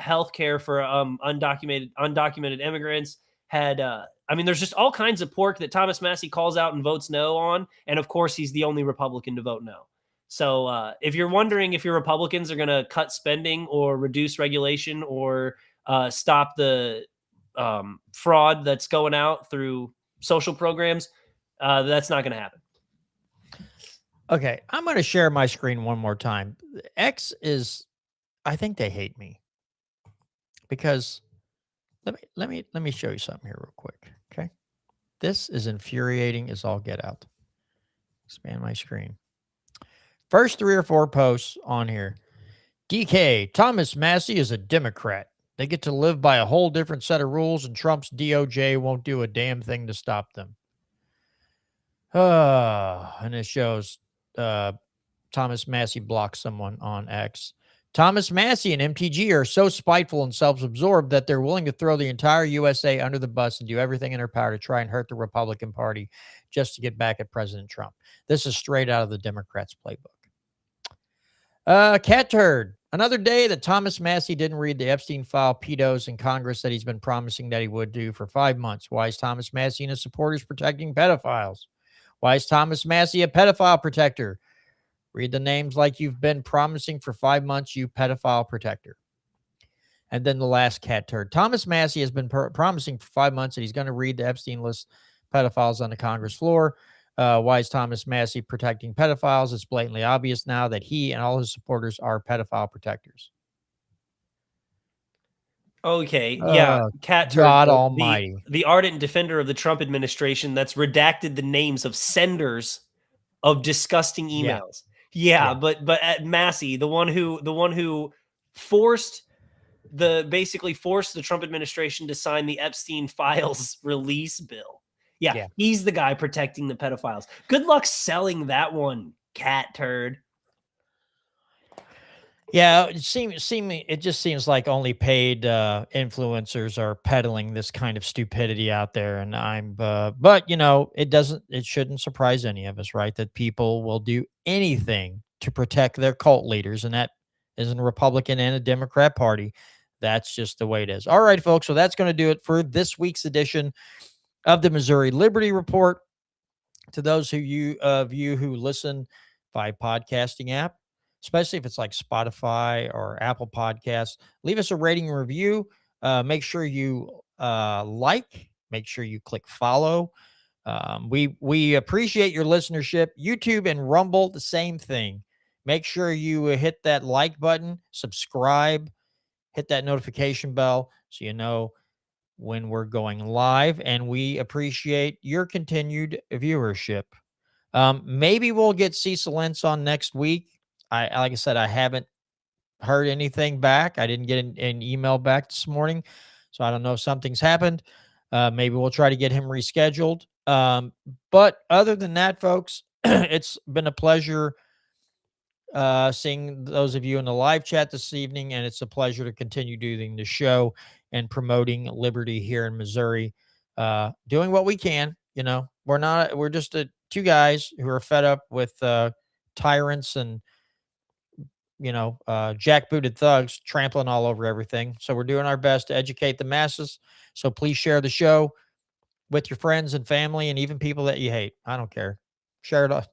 healthcare for undocumented immigrants. Had I mean, there's just all kinds of pork that Thomas Massey calls out and votes no on, and of course, he's the only Republican to vote no. So if you're wondering if your Republicans are going to cut spending or reduce regulation or stop the fraud that's going out through social programs, that's not going to happen. Okay, I'm going to share my screen one more time. X is, I think they hate me because let me show you something here real quick. Okay, this is infuriating as all get out. Expand my screen. First 3 or 4 posts on here. DK, Thomas Massey is a Democrat. They get to live by a whole different set of rules, and Trump's DOJ won't do a damn thing to stop them. And it shows Thomas Massey blocked someone on X. Thomas Massey and MTG are so spiteful and self-absorbed that they're willing to throw the entire USA under the bus and do everything in their power to try and hurt the Republican Party just to get back at President Trump. This is straight out of the Democrats' playbook. Cat turd. Another day that Thomas Massey didn't read the Epstein file pedos in Congress that he's been promising that he would do for 5 months. Why is Thomas Massey and his supporters protecting pedophiles? Why is Thomas Massey a pedophile protector? Read the names like you've been promising for 5 months, you pedophile protector. And then the last cat turd. Thomas Massey has been promising for 5 months that he's going to read the Epstein list pedophiles on the Congress floor. Why is Thomas Massey protecting pedophiles? It's blatantly obvious now that he and all his supporters are pedophile protectors. Okay, yeah, cat turd. God almighty. The ardent defender of the Trump administration that's redacted the names of senders of disgusting emails. Yeah. But at Massey, the one who basically forced the Trump administration to sign the Epstein files release bill. Yeah, he's the guy protecting the pedophiles. Good luck selling that one, cat turd. Yeah, it just seems like only paid influencers are peddling this kind of stupidity out there, and but it shouldn't surprise any of us, right? That people will do anything to protect their cult leaders, and that is in a Republican and a Democrat party. That's just the way it is. All right, folks. So that's going to do it for this week's edition of the Missouri Liberty Report. To those of you who listen by podcasting app, especially if it's like Spotify or Apple Podcasts, leave us a rating and review. Make sure you make sure you click follow. We appreciate your listenership. YouTube and Rumble, the same thing. Make sure you hit that like button, subscribe, hit that notification bell so you know when we're going live, and we appreciate your continued viewership. Maybe we'll get Cecil Lentz on next week. Like I said, I haven't heard anything back. I didn't get an email back this morning, so I don't know if something's happened. Maybe we'll try to get him rescheduled. But other than that, folks, it's been a pleasure seeing those of you in the live chat this evening, and it's a pleasure to continue doing the show and promoting liberty here in Missouri. Doing what we can. We're just two guys who are fed up with tyrants and jackbooted thugs trampling all over everything. So we're doing our best to educate the masses. So please share the show with your friends and family and even people that you hate. I don't care. Share it all.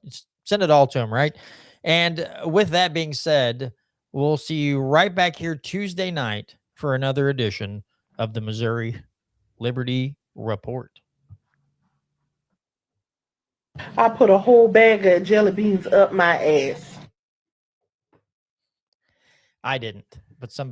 Send it all to them, right? And with that being said, we'll see you right back here Tuesday night for another edition of the Missouri Liberty Report. I put a whole bag of jelly beans up my ass. I didn't, but somebody